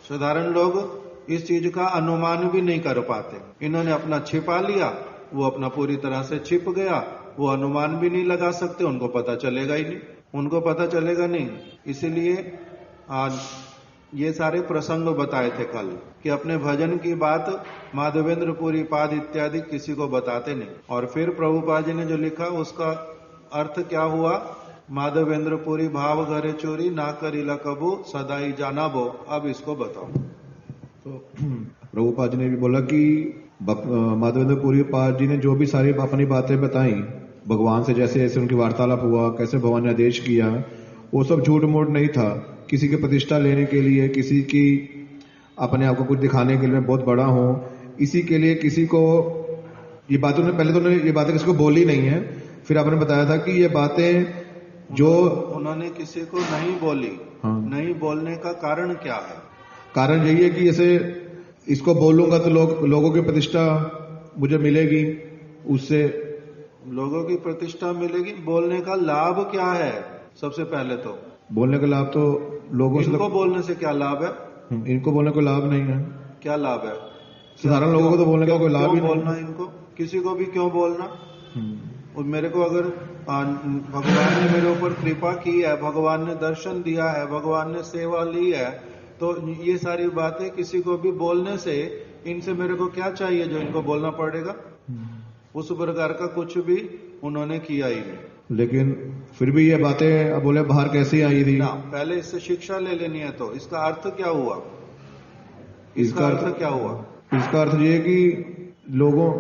Speaker 2: साधारण लोग इस चीज का अनुमान भी नहीं कर पाते। इन्होंने अपना छिपा लिया, वो अपना पूरी तरह से छिप गया, वो अनुमान भी नहीं लगा सकते, उनको पता चलेगा ही नहीं, उनको पता चलेगा नहीं। इसीलिए आज ये सारे प्रसंग बताए थे कल कि अपने भजन की बात माधवेंद्र पुरीपाद इत्यादि किसी को बताते नहीं। और फिर प्रभुपाद जी ने जो लिखा उसका अर्थ क्या हुआ? माधवेंद्र पुरी भाव घरे चोरी ना करीला कबू सदाई जाना बो। अब इसको बताओ।
Speaker 5: तो प्रभुपाद जी ने भी बोला कि माधवेंद्र पुरीपाद जी ने जो भी सारी अपनी बातें बताई भगवान से, जैसे जैसे उनकी वार्तालाप हुआ, कैसे भगवान ने आदेश किया, वो सब झूठ मूठ नहीं था। किसी की प्रतिष्ठा लेने के लिए, किसी की अपने आप को कुछ दिखाने के लिए बहुत बड़ा हो, इसी के लिए किसी को ये बातें, पहले तो उन्होंने ये बातें किसी को बोली नहीं है। फिर आपने बताया था कि ये बातें जो
Speaker 2: उन्होंने किसी को नहीं बोली। हाँ। नहीं बोलने का कारण क्या है?
Speaker 5: कारण यही है कि जैसे इसको बोलूंगा तो लोगों की प्रतिष्ठा मुझे मिलेगी, उससे
Speaker 2: लोगों की प्रतिष्ठा मिलेगी। बोलने का लाभ क्या है? सबसे पहले तो
Speaker 5: बोलने का लाभ तो लोगों से,
Speaker 2: इनको बोलने से क्या लाभ है?
Speaker 5: इनको बोलने का लाभ नहीं है।
Speaker 2: क्या लाभ है?
Speaker 5: साधारण लोगों को तो बोलने का कोई लाभ ही नहीं।
Speaker 2: बोलना इनको किसी को भी क्यों बोलना। और मेरे को अगर भगवान ने मेरे ऊपर कृपा की है, भगवान ने दर्शन दिया है, भगवान ने सेवा ली है, तो ये सारी बातें किसी को भी बोलने से इनसे मेरे को क्या चाहिए जो इनको बोलना पड़ेगा। उस प्रकार का कुछ भी उन्होंने किया ही नहीं।
Speaker 5: लेकिन फिर भी ये बातें अब बोले बाहर कैसी आई थी
Speaker 2: ना, पहले इससे शिक्षा ले लेनी है। तो इसका अर्थ क्या हुआ?
Speaker 5: इसका
Speaker 2: अर्थ क्या हुआ?
Speaker 5: इसका अर्थ ये कि लोगों,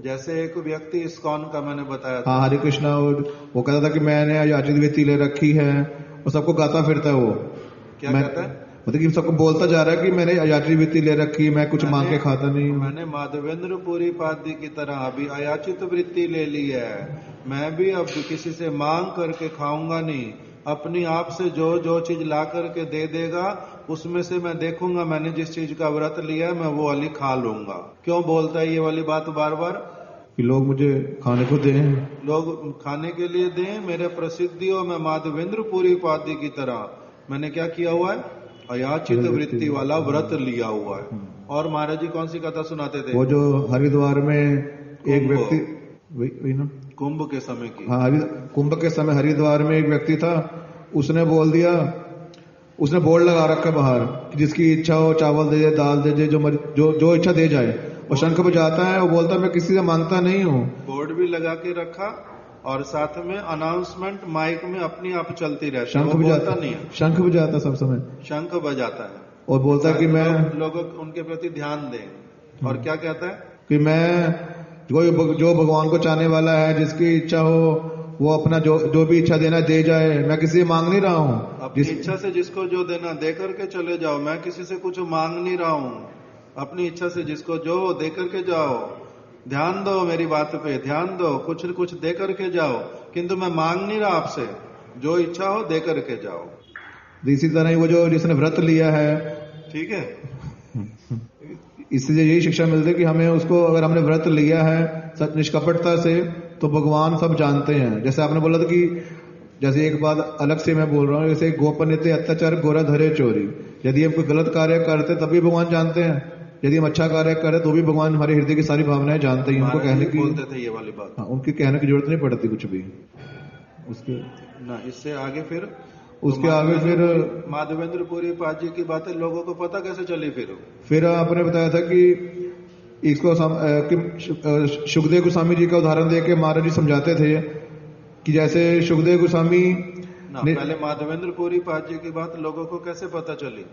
Speaker 5: जैसे
Speaker 2: एक व्यक्ति इस्कॉन का मैंने बताया था,
Speaker 5: हाँ हरे कृष्णा, वो कहता था कि मैंने याचित वृत्ति ले रखी है और सबको गाता फिरता है। वो
Speaker 2: क्या कहता है?
Speaker 5: मतलब कि सबको बोलता जा रहा है कि मैंने अयाचित वृत्ति ले रखी, मैं कुछ मांग के खाता नहीं हूँ।
Speaker 2: मैंने माधवेंद्र पुरी पादी की तरह अभी अयाचित वृत्ति ले ली है। मैं भी अब किसी से मांग करके खाऊंगा नहीं, अपनी आप से जो चीज ला करके दे देगा उसमें से मैं देखूंगा मैंने जिस चीज का व्रत लिया है मैं वो वाली खा लूंगा। क्यों बोलता है ये वाली बात बार बार?
Speaker 5: कि लोग मुझे खाने को दें,
Speaker 2: लोग खाने के लिए दें, मेरे प्रसिद्धि हो, मैं माधवेंद्र पुरी पादी की तरह मैंने क्या किया हुआ है? अयाचित वृत्ति वाला व्रत लिया हुआ है। और महाराज जी कौन सी कथा सुनाते थे?
Speaker 5: वो जो हरिद्वार में एक व्यक्ति, वही ना,
Speaker 2: कुंभ के समय की।
Speaker 5: हाँ, कुंभ के समय हरिद्वार में एक व्यक्ति था, उसने बोल दिया, उसने बोर्ड लगा रखा बाहर कि जिसकी इच्छा हो चावल दे दे, दाल दे दे, जो इच्छा दे जाए। और शंख बजाता है, वो बोलता है मैं किसी से मांगता नहीं हूँ।
Speaker 2: बोर्ड भी लगा के रखा और साथ में अनाउंसमेंट माइक में अपनी आप चलती रहती।
Speaker 5: शंख बजाता नहीं है, शंख बजाता सब समय,
Speaker 2: शंख बजाता है
Speaker 5: और बोलता है कि मैं
Speaker 2: लोग उनके प्रति ध्यान दें। और क्या कहता है?
Speaker 5: कि मैं जो भगवान को चाहने वाला है, जिसकी इच्छा हो वो अपना जो भी इच्छा देना दे जाए, मैं किसी से मांग नहीं रहा हूँ।
Speaker 2: अपनी इच्छा से जिसको जो देना दे करके चले जाओ, मैं किसी से कुछ मांग नहीं रहा हूँ। अपनी इच्छा से जिसको जो दे करके जाओ, ध्यान दो मेरी बात पे, ध्यान दो, कुछ दे करके जाओ, किंतु मैं मांग नहीं रहा आपसे, जो इच्छा हो दे करके जाओ।
Speaker 5: इसी तरह ही वो जो जिसने व्रत लिया है,
Speaker 2: ठीक है,
Speaker 5: इससे यही शिक्षा मिलती है कि हमें उसको, अगर हमने व्रत लिया है सच निष्कपटता से, तो भगवान सब जानते हैं। जैसे आपने बोला था कि जैसे एक बात अलग से मैं बोल रहा हूँ, जैसे गोपनीयते अत्याचार गोरा धरे चोरी, यदि हम कोई गलत कार्य करते तभी भगवान जानते हैं, यदि हम अच्छा कार्य करें तो भी भगवान हमारे हृदय की सारी भावनाएं जानते हैं। उनको कहने की
Speaker 2: बोलते थे ये वाली बात,
Speaker 5: हाँ, उनकी कहने की जरूरत नहीं पड़ती कुछ भी उसके
Speaker 2: ना। इससे आगे फिर
Speaker 5: उसके आगे फिर
Speaker 2: माधवेंद्र पुरी पाद जी की बातें लोगों को पता कैसे चली? फिर आपने
Speaker 5: बताया था कि इसको सुखदेव गोस्वामी जी का उदाहरण देके महाराज जी समझाते थे कि जैसे सुखदेव गोस्वामी
Speaker 2: पहले माधवेंद्र पुरी पाद जी की बात लोगों को कैसे पता चली?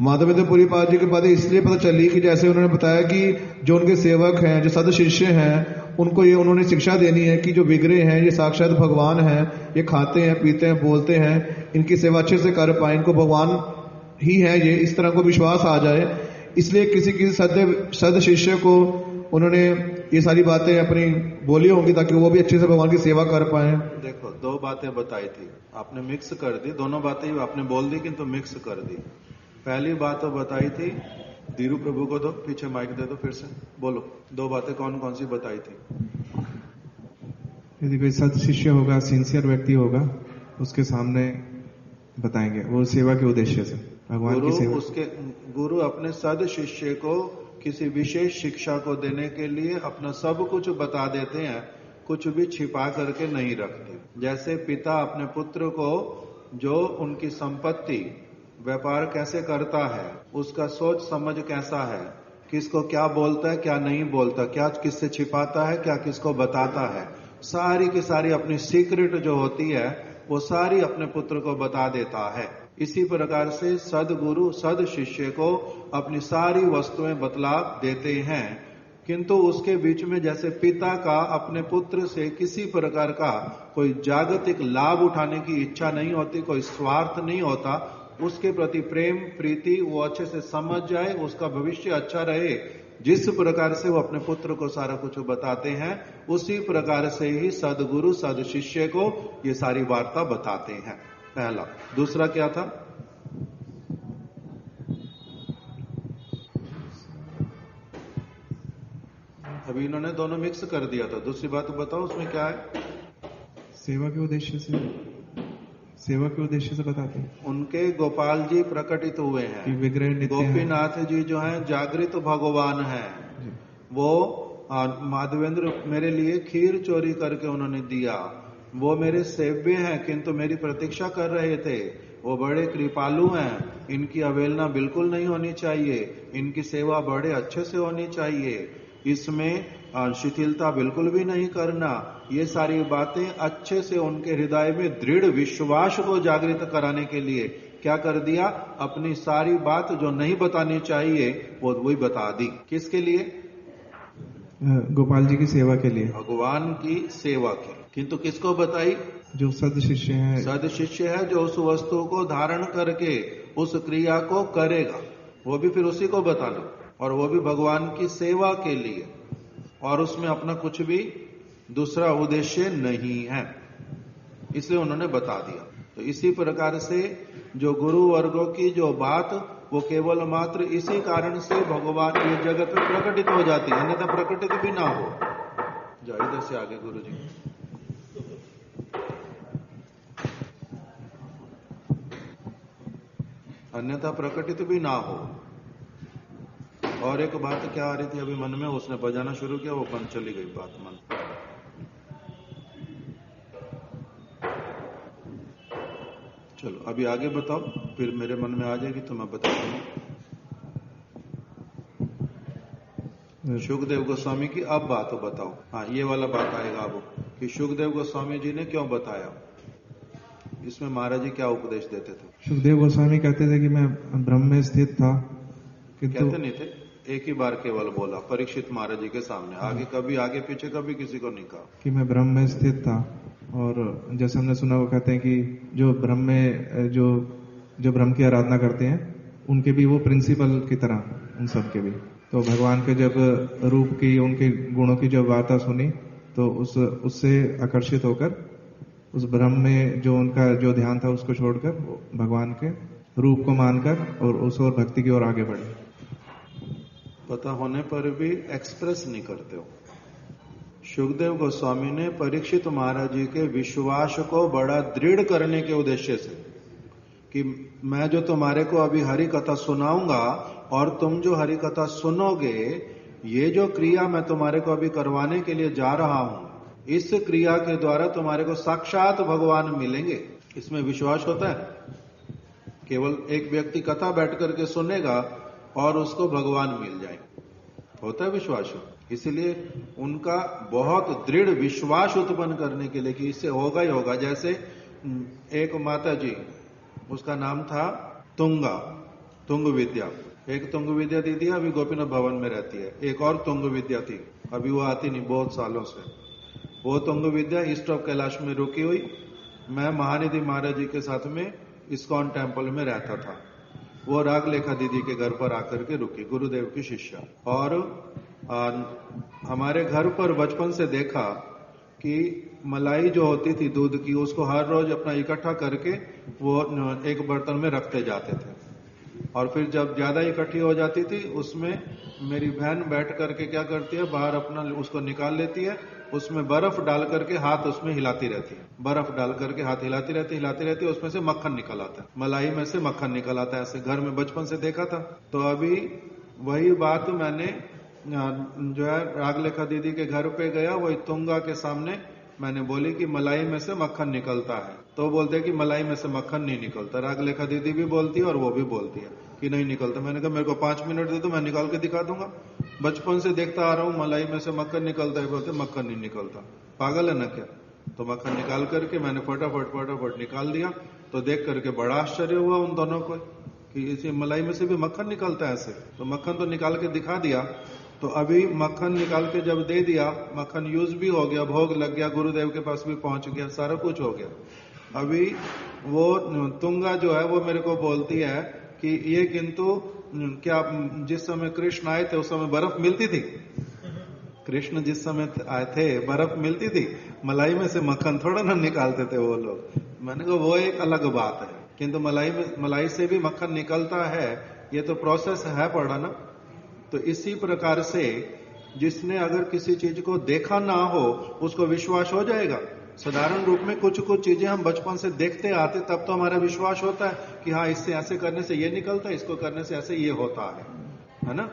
Speaker 5: माधवेंद्र पुरी पाद जी की बात इसलिए पता चली कि जैसे उन्होंने बताया कि जो उनके सेवक हैं, जो सद शिष्य हैं, उनको ये उन्होंने शिक्षा देनी है कि जो विग्रह हैं ये साक्षात भगवान हैं, ये खाते हैं, पीते हैं, बोलते हैं, इनकी सेवा अच्छे से कर पाए, इनको भगवान ही है ये, इस तरह को विश्वास आ जाए। इसलिए किसी सद शिष्य को उन्होंने ये सारी बातें अपनी बोली होंगी ताकि वो भी अच्छे से भगवान की सेवा कर पाए।
Speaker 2: देखो, दो बातें बताई थी आपने, मिक्स कर दी, दोनों बातें आपने बोल दी किंतु मिक्स कर दी। पहली बात तो बताई थी, धीरू प्रभु को दो, पीछे माइक दे दो, फिर से बोलो, दो बातें कौन कौन सी बताई थी?
Speaker 4: यदि कोई सद शिष्य होगा, सिंसियर व्यक्ति होगा, उसके सामने बताएंगे, वो सेवा के उद्देश्य से भगवान की सेवा।
Speaker 2: उसके गुरु अपने सद शिष्य को किसी विशेष शिक्षा को देने के लिए अपना सब कुछ बता देते हैं, कुछ भी छिपा करके नहीं रखते। जैसे पिता अपने पुत्र को जो उनकी संपत्ति व्यापार कैसे करता है, उसका सोच समझ कैसा है, किसको क्या बोलता है, क्या नहीं बोलता, क्या किससे छिपाता है, क्या किसको बताता है, सारी की सारी अपनी सीक्रेट जो होती है वो सारी अपने पुत्र को बता देता है। इसी प्रकार से सदगुरु सद शिष्य को अपनी सारी वस्तुएं बतला देते हैं, किंतु उसके बीच में जैसे पिता का अपने पुत्र से किसी प्रकार का कोई जागतिक लाभ उठाने की इच्छा नहीं होती, कोई स्वार्थ नहीं होता, उसके प्रति प्रेम प्रीति वो अच्छे से समझ जाए, उसका भविष्य अच्छा रहे, जिस प्रकार से वो अपने पुत्र को सारा कुछ बताते हैं, उसी प्रकार से ही सदगुरु सद शिष्य को ये सारी वार्ता बताते हैं। पहला। दूसरा क्या था? अभी इन्होंने दोनों मिक्स कर दिया था। दूसरी बात बताओ, उसमें क्या है?
Speaker 4: सेवा के उद्देश्य से बताते हैं।
Speaker 2: उनके गोपाल जी प्रकटित हुए हैं,
Speaker 4: विग्रह नित्य
Speaker 2: गोपीनाथ जी जो हैं जागृत भगवान हैं, वो माधवेंद्र मेरे लिए खीर चोरी करके उन्होंने दिया, वो मेरे सेव्य हैं किंतु मेरी प्रतीक्षा कर रहे थे, वो बड़े कृपालु हैं, इनकी अवहेलना बिल्कुल नहीं होनी चाहिए, इनकी सेवा बड़े अच्छे से होनी चाहिए, इसमें शिथिलता बिल्कुल भी नहीं करना। ये सारी बातें अच्छे से उनके हृदय में दृढ़ विश्वास को जागृत कराने के लिए क्या कर दिया, अपनी सारी बात जो नहीं बतानी चाहिए वो वही बता दी। किसके लिए?
Speaker 4: गोपाल जी की सेवा के लिए,
Speaker 2: भगवान की सेवा के। किंतु किसको बताई?
Speaker 4: जो सद शिष्य है,
Speaker 2: सद शिष्य है जो उस वस्तु को धारण करके उस क्रिया को करेगा, वो भी फिर उसी को बताना, और वो भी भगवान की सेवा के लिए, और उसमें अपना कुछ भी दूसरा उद्देश्य नहीं है, इसलिए उन्होंने बता दिया। तो इसी प्रकार से जो गुरु वर्गों की जो बात वो केवल मात्र इसी कारण से भगवान ये जगत में प्रकटित हो जाती है, अन्यथा प्रकटित भी ना हो। जाओ इधर से आगे गुरु जी। अन्यथा प्रकटित भी ना हो। और एक बात क्या आ रही थी अभी मन में, उसने बजाना शुरू किया, वो बंद चली गई बात मन। चलो अभी आगे बताओ, फिर मेरे मन में आ जाएगी तो मैं बता दूंगा। सुखदेव गोस्वामी की अब बात बताओ। हाँ, ये वाला बात आएगा अब कि सुखदेव गोस्वामी जी ने क्यों बताया, इसमें महाराज जी क्या उपदेश देते थे?
Speaker 4: सुखदेव गोस्वामी कहते थे कि मैं ब्रह्म में स्थित था, किंतु
Speaker 2: कहते नहीं थे, एक ही बार केवल बोला परीक्षित महाराज जी के सामने, आगे कभी आगे पीछे कभी किसी को नहीं कहा
Speaker 4: कि मैं ब्रह्म में स्थित था। और जैसे हमने सुना वो कहते हैं कि जो ब्रह्म में जो ब्रह्म की आराधना करते हैं उनके भी वो प्रिंसिपल की तरह उन सब के भी। तो भगवान के जब रूप की, उनके गुणों की जब वार्ता सुनी तो उससे आकर्षित होकर उस ब्रह्म में जो उनका जो ध्यान था उसको छोड़कर भगवान के रूप को मानकर और उस और भक्ति की ओर आगे बढ़े।
Speaker 2: पता होने पर भी एक्सप्रेस नहीं करते हो। सुखदेव गोस्वामी ने परीक्षित महाराज जी के विश्वास को बड़ा दृढ़ करने के उद्देश्य से कि मैं जो तुम्हारे को अभी हरि कथा सुनाऊंगा और तुम जो हरि कथा सुनोगे, ये जो क्रिया मैं तुम्हारे को अभी करवाने के लिए जा रहा हूं, इस क्रिया के द्वारा तुम्हारे को साक्षात भगवान मिलेंगे, इसमें विश्वास होता है। केवल एक व्यक्ति कथा बैठ करके सुनेगा और उसको भगवान मिल जाए, होता है विश्वास। इसलिए उनका बहुत दृढ़ विश्वास उत्पन्न करने के लिए कि इससे होगा ही होगा। जैसे एक माता जी, उसका नाम था तुंग विद्या, एक तुंग विद्या दीदी अभी गोपीनाथ भवन में रहती है, एक और तुंग विद्या थी, अभी वो आती नहीं बहुत सालों से। वो तुंग विद्या ईस्ट ऑफ कैलाश में रुकी हुई। मैं महानिधि महाराज जी के साथ में इस्कॉन टेम्पल में रहता था, वो रागलेखा दीदी के घर पर आकर के रुकी, गुरुदेव की शिष्या। और हमारे घर पर बचपन से देखा कि मलाई जो होती थी दूध की, उसको हर रोज अपना इकट्ठा करके वो एक बर्तन में रखते जाते थे, और फिर जब ज्यादा इकट्ठी हो जाती थी उसमें मेरी बहन बैठ करके क्या करती है, बाहर अपना उसको निकाल लेती है, उसमें बर्फ डाल करके हाथ उसमें हिलाती रहती है, बर्फ डाल करके हाथ हिलाती रहती है, उसमें से मक्खन निकल आता है, मलाई में से मक्खन निकल आता है। ऐसे घर में बचपन से देखा था। तो अभी वही बात मैंने जो है रागलेखा दीदी के घर पे गया, वही तुंगा के सामने मैंने बोली कि मलाई में से मक्खन निकलता है, तो बोलते कि मलाई में से मक्खन नहीं निकलता। रागलेखा दीदी भी बोलती है और वो भी बोलती है कि नहीं निकलता। मैंने कहा मेरे को 5 मिनट दे दो, मैं निकाल के दिखा दूंगा। बचपन से देखता आ रहा हूं मलाई में से मक्खन निकलता है, बोलते मक्खन नहीं निकलता, पागल है ना क्या। तो मक्खन निकाल करके मैंने फटाफट निकाल दिया। तो देख करके बड़ा आश्चर्य हुआ उन दोनों को कि इसी मलाई में से भी मक्खन निकलता है ऐसे। तो मक्खन तो निकाल के दिखा दिया। तो अभी मक्खन निकाल के जब दे दिया, मक्खन यूज भी हो गया, भोग लग गया, गुरुदेव के पास भी पहुंच गया, सारा कुछ हो गया। अभी वो तुंगा जो है वो मेरे को बोलती है कि ये किंतु क्या जिस समय कृष्ण आए थे उस समय बर्फ मिलती थी, कृष्ण जिस समय आए थे बर्फ मिलती थी, मलाई में से मक्खन थोड़ा ना निकालते थे वो लोग। मैंने कहा वो एक अलग बात है, किंतु मलाई से भी मक्खन निकलता है, ये तो प्रोसेस है पड़ा ना। तो इसी प्रकार से जिसने अगर किसी चीज को देखा ना हो उसको विश्वास हो जाएगा। साधारण रूप में कुछ चीजें हम बचपन से देखते आते, तब तो हमारा विश्वास होता है कि हाँ इससे ऐसे करने से ये निकलता है, इसको करने से ऐसे ये होता है ना।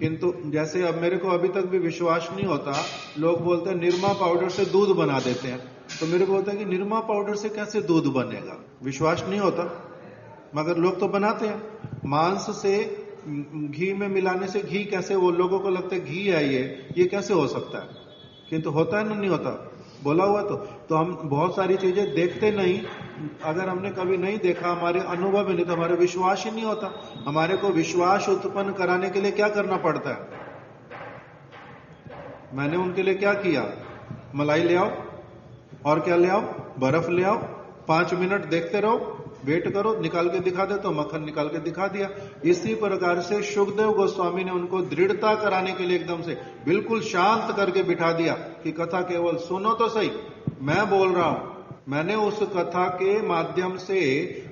Speaker 2: किंतु जैसे अब मेरे को अभी तक भी विश्वास नहीं होता, लोग बोलते हैं निरमा पाउडर से दूध बना देते हैं, तो मेरे को होता है कि निरमा पाउडर से कैसे दूध बनेगा, विश्वास नहीं होता, मगर लोग तो बनाते हैं। मांस से घी में मिलाने से घी कैसे, वो लोगों को लगता है घी है ये कैसे हो सकता है, किंतु होता है ना, नहीं होता, बोला हुआ तो हम बहुत सारी चीजें देखते नहीं, अगर हमने कभी नहीं देखा, हमारे अनुभव में नहीं, तो हमारे विश्वास ही नहीं होता। हमारे को विश्वास उत्पन्न कराने के लिए क्या करना पड़ता है? मैंने उनके लिए क्या किया, मलाई ले आओ, और क्या ले आओ, बर्फ ले आओ, 5 मिनट देखते रहो, वेट करो, निकाल के दिखा दे, तो मक्खन निकाल के दिखा दिया। इसी प्रकार से शुकदेव गोस्वामी ने उनको दृढ़ता कराने के लिए एकदम से बिल्कुल शांत करके बिठा दिया कि कथा केवल सुनो तो सही, मैं बोल रहा हूं, मैंने उस कथा के माध्यम से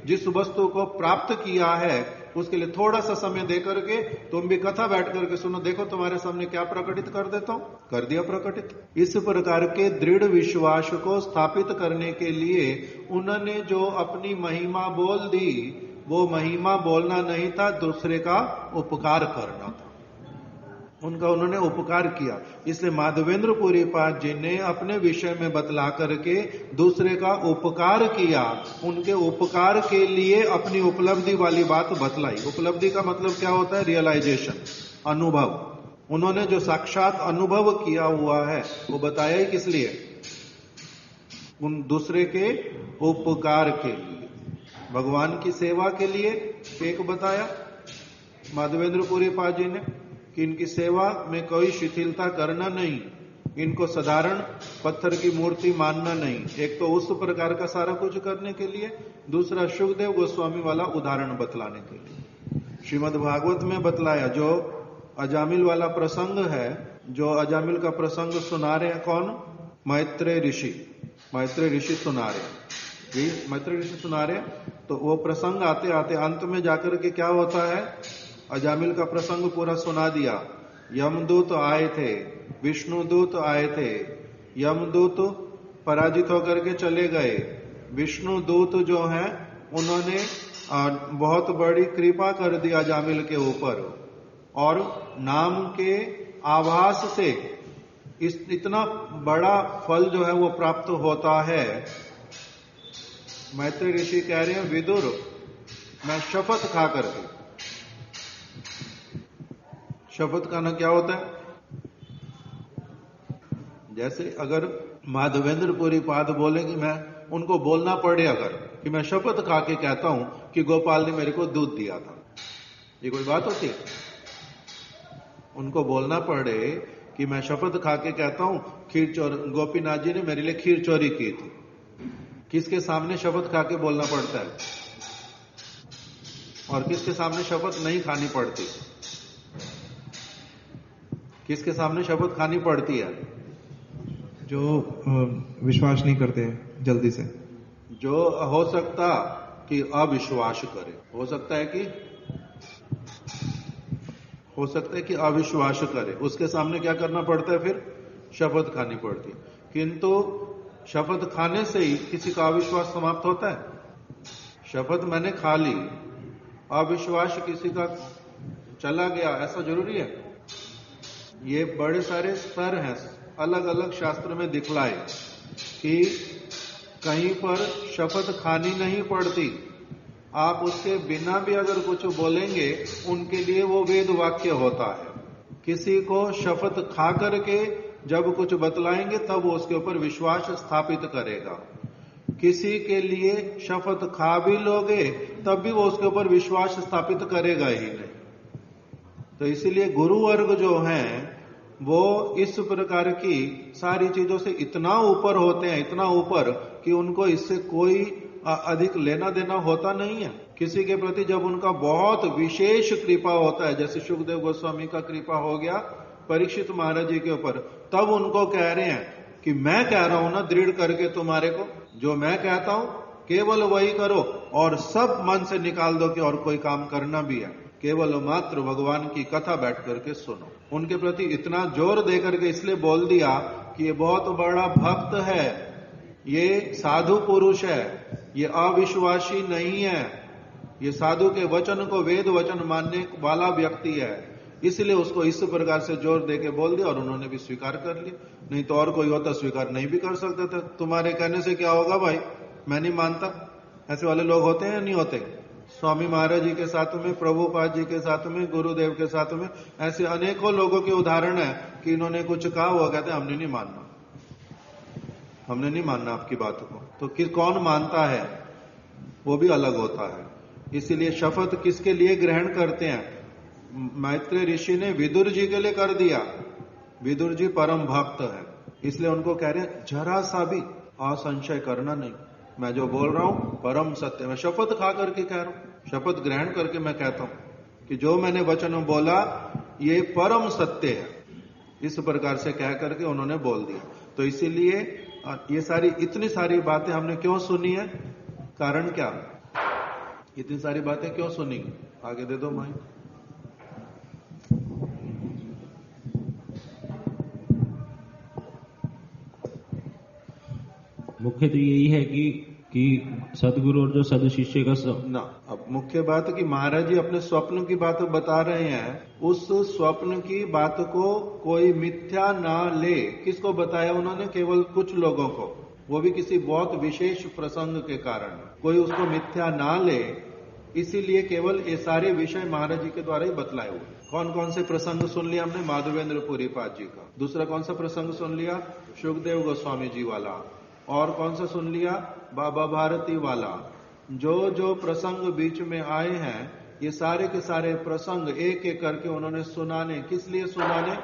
Speaker 2: जिस वस्तु को प्राप्त किया है उसके लिए थोड़ा सा समय दे करके तुम भी कथा बैठ करके सुनो, देखो तुम्हारे सामने क्या प्रकटित कर देता हूं, कर दिया प्रकटित। इस प्रकार के दृढ़ विश्वास को स्थापित करने के लिए उन्होंने जो अपनी महिमा बोल दी, वो महिमा बोलना नहीं था, दूसरे का उपकार करना था, उनका उन्होंने उपकार किया। इसलिए माधवेंद्र पुरी पाद जी ने अपने विषय में बतला करके दूसरे का उपकार किया, उनके उपकार के लिए अपनी उपलब्धि वाली बात बतलाई। उपलब्धि का मतलब क्या होता है? रियलाइजेशन, अनुभव। उन्होंने जो साक्षात अनुभव किया हुआ है वो बताया ही किस लिए? उन दूसरे के उपकार के लिए, भगवान की सेवा के लिए एक बताया माधवेंद्र पुरी पाद जी ने कि इनकी सेवा में कोई शिथिलता करना नहीं, इनको साधारण पत्थर की मूर्ति मानना नहीं। एक तो उस प्रकार का सारा कुछ करने के लिए, दूसरा शुकदेव गोस्वामी वाला उदाहरण बतलाने के लिए। श्रीमद् भागवत में बतलाया जो अजामिल वाला प्रसंग है, जो अजामिल का प्रसंग सुना रहे हैं कौन? मैत्रेय ऋषि। मैत्रेय ऋषि सुना रहे हैं, मैत्रेय ऋषि सुना रहे हैं। तो वो प्रसंग आते आते अंत में जाकर के क्या होता है? अजामिल का प्रसंग पूरा सुना दिया। यमदूत आए थे, विष्णुदूत आए थे, यमदूत पराजित होकर के चले गए, विष्णुदूत जो हैं उन्होंने बहुत बड़ी कृपा कर दी अजामिल के ऊपर, और नाम के आभास से इतना बड़ा फल जो है वो प्राप्त होता है। मैत्रेय ऋषि कह रहे हैं, विदुर मैं शपथ खा करके, शपथ खाना क्या होता है? जैसे अगर माधवेंद्र पुरी पाद बोले कि मैं, उनको बोलना पड़े अगर कि मैं शपथ खा के कहता हूं कि गोपाल ने मेरे को दूध दिया था, ये कोई बात होती है? उनको बोलना पड़े कि मैं शपथ खा के कहता हूं खीर चोर, गोपीनाथ जी ने मेरे लिए खीर चोरी की थी। किसके सामने शपथ खा के बोलना पड़ता है और किसके सामने शपथ नहीं खानी पड़ती? किसके सामने शपथ खानी पड़ती है?
Speaker 4: जो विश्वास नहीं करते जल्दी से,
Speaker 2: जो हो सकता कि अविश्वास करे, हो सकता है कि अविश्वास करे, उसके सामने क्या करना पड़ता है? फिर शपथ खानी पड़ती है। किंतु शपथ खाने से ही किसी का अविश्वास समाप्त होता है? शपथ मैंने खा ली, अविश्वास किसी का चला गया, ऐसा जरूरी है? ये बड़े सारे स्तर हैं, अलग अलग शास्त्र में दिखलाए कि कहीं पर शपथ खानी नहीं पड़ती, आप उसके बिना भी अगर कुछ बोलेंगे उनके लिए वो वेद वाक्य होता है। किसी को शपथ खा करके जब कुछ बतलाएंगे तब वो उसके ऊपर विश्वास स्थापित करेगा। किसी के लिए शपथ खा भी लोगे तब भी वो उसके ऊपर विश्वास स्थापित करेगा ही नहीं। तो इसीलिए गुरु वर्ग जो हैं वो इस प्रकार की सारी चीजों से इतना ऊपर होते हैं, इतना ऊपर कि उनको इससे कोई अधिक लेना देना होता नहीं है। किसी के प्रति जब उनका बहुत विशेष कृपा होता है, जैसे शुकदेव गोस्वामी का कृपा हो गया परीक्षित महाराज जी के ऊपर, तब उनको कह रहे हैं कि मैं कह रहा हूं ना दृढ़ करके तुम्हारे को, जो मैं कहता हूं केवल वही करो और सब मन से निकाल दो कि और कोई काम करना भी है, केवल मात्र भगवान की कथा बैठ करके सुनो। उनके प्रति इतना जोर दे करके इसलिए बोल दिया कि ये बहुत बड़ा भक्त है, ये साधु पुरुष है, ये अविश्वासी नहीं है, ये साधु के वचन को वेद वचन मानने वाला व्यक्ति है, इसलिए उसको इस प्रकार से जोर दे के बोल दिया और उन्होंने भी स्वीकार कर लिया। नहीं तो और कोई होता स्वीकार नहीं भी कर सकते थे। तुम्हारे कहने से क्या होगा भाई, मैं नहीं मानता। ऐसे वाले लोग होते हैं या नहीं होते? स्वामी महाराज जी के साथ में, प्रभुपाद जी के साथ में, गुरुदेव के साथ में ऐसे अनेकों लोगों के उदाहरण है कि इन्होंने कुछ कहा, वो कहते हैं हमने नहीं मानना, हमने नहीं मानना आपकी बात को। तो कौन मानता है वो भी अलग होता है। इसीलिए शपथ किसके लिए ग्रहण करते हैं? मैत्रेय ऋषि ने विदुर जी के लिए कर दिया। विदुर जी परम भक्त है, इसलिए उनको कह रहे हैं जरा सा भी असंशय करना नहीं, मैं जो बोल रहा हूं परम सत्य। मैं शपथ खा करके कह रहा हूं, शपथ ग्रहण करके मैं कहता हूं कि जो मैंने वचन बोला ये परम सत्य है। इस प्रकार से कह करके उन्होंने बोल दिया। तो इसीलिए ये सारी इतनी सारी बातें हमने क्यों सुनी है? कारण क्या? इतनी सारी बातें क्यों सुनी? आगे दे दो माइक।
Speaker 3: मुख्य तो यही है कि सदगुरु और जो सद शिष्य का
Speaker 2: ना, अब मुख्य बात है कि महाराज जी अपने स्वप्न की बात बता रहे हैं। उस स्वप्न की बात को कोई मिथ्या ना ले। किसको बताया उन्होंने? केवल कुछ लोगों को, वो भी किसी बहुत विशेष प्रसंग के कारण। कोई उसको मिथ्या ना ले, इसीलिए केवल ये सारे विषय महाराज जी के द्वारा ही बतलाए हुए। कौन कौन से प्रसंग सुन लिया हमने? माधवेंद्र पुरी पाद जी का। दूसरा कौन सा प्रसंग सुन लिया? सुखदेव गोस्वामी जी वाला। और कौन सा सुन लिया? बाबा भारती वाला। जो जो प्रसंग बीच में आए हैं, ये सारे के सारे प्रसंग एक एक करके उन्होंने सुनाने। किस लिए सुनाने?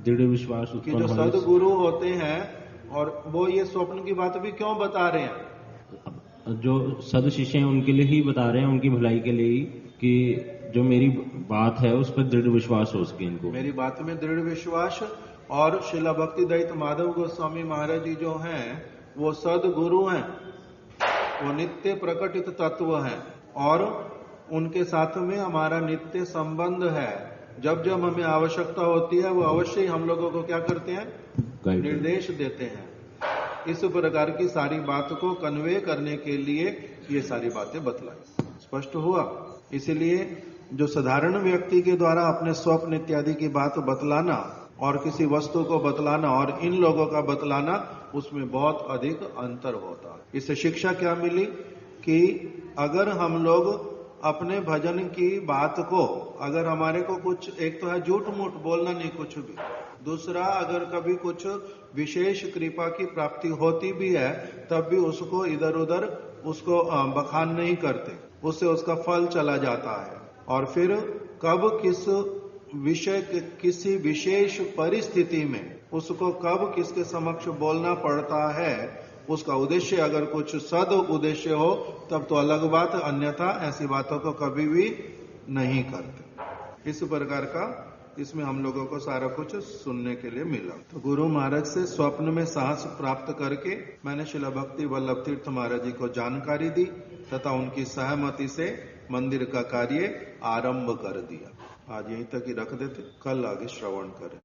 Speaker 3: दृढ़ विश्वास
Speaker 2: कि जो सदगुरु होते हैं और वो ये स्वप्न की बात भी क्यों बता रहे हैं?
Speaker 3: जो सद शिष्य हैं उनके लिए ही बता रहे हैं, उनकी भलाई के लिए ही, कि जो मेरी बात है उस पर दृढ़ विश्वास हो सके इनको।
Speaker 2: मेरी बात में दृढ़ विश्वास। और श्रील भक्ति दत्त माधव गोस्वामी महाराज जी जो हैं वो सदगुरु हैं, वो नित्य प्रकटित तत्व हैं और उनके साथ में हमारा नित्य संबंध है। जब जब हमें आवश्यकता होती है वो अवश्य ही हम लोगों को क्या करते हैं? निर्देश देते हैं। इस प्रकार की सारी बात को कन्वे करने के लिए ये सारी बातें बतलाई। स्पष्ट हुआ? इसलिए जो साधारण व्यक्ति के द्वारा अपने स्वप्न इत्यादि की बात बतलाना और किसी वस्तु को बतलाना और इन लोगों का बतलाना, उसमें बहुत अधिक अंतर होता है। इससे शिक्षा क्या मिली? कि अगर हम लोग अपने भजन की बात को, अगर हमारे को कुछ, एक तो है झूठ मूठ बोलना नहीं कुछ भी, दूसरा अगर कभी कुछ विशेष कृपा की प्राप्ति होती भी है तब भी उसको इधर उधर उसको बखान नहीं करते, उससे उसका फल चला जाता है। और फिर कब किस विषय, किसी विशेष परिस्थिति में उसको कब किसके समक्ष बोलना पड़ता है, उसका उद्देश्य अगर कुछ सद उद्देश्य हो तब तो अलग बात, अन्यथा ऐसी बातों को कभी भी नहीं करते। इस प्रकार का इसमें हम लोगों को सारा कुछ सुनने के लिए मिला। तो गुरु महाराज से स्वप्न में साहस प्राप्त करके मैंने श्रील भक्ति वल्लभ तीर्थ महाराज जी को जानकारी दी तथा उनकी सहमति से मंदिर का कार्य आरंभ कर दिया। आज यहीं तक ही रख देते, कल आगे श्रवण करें।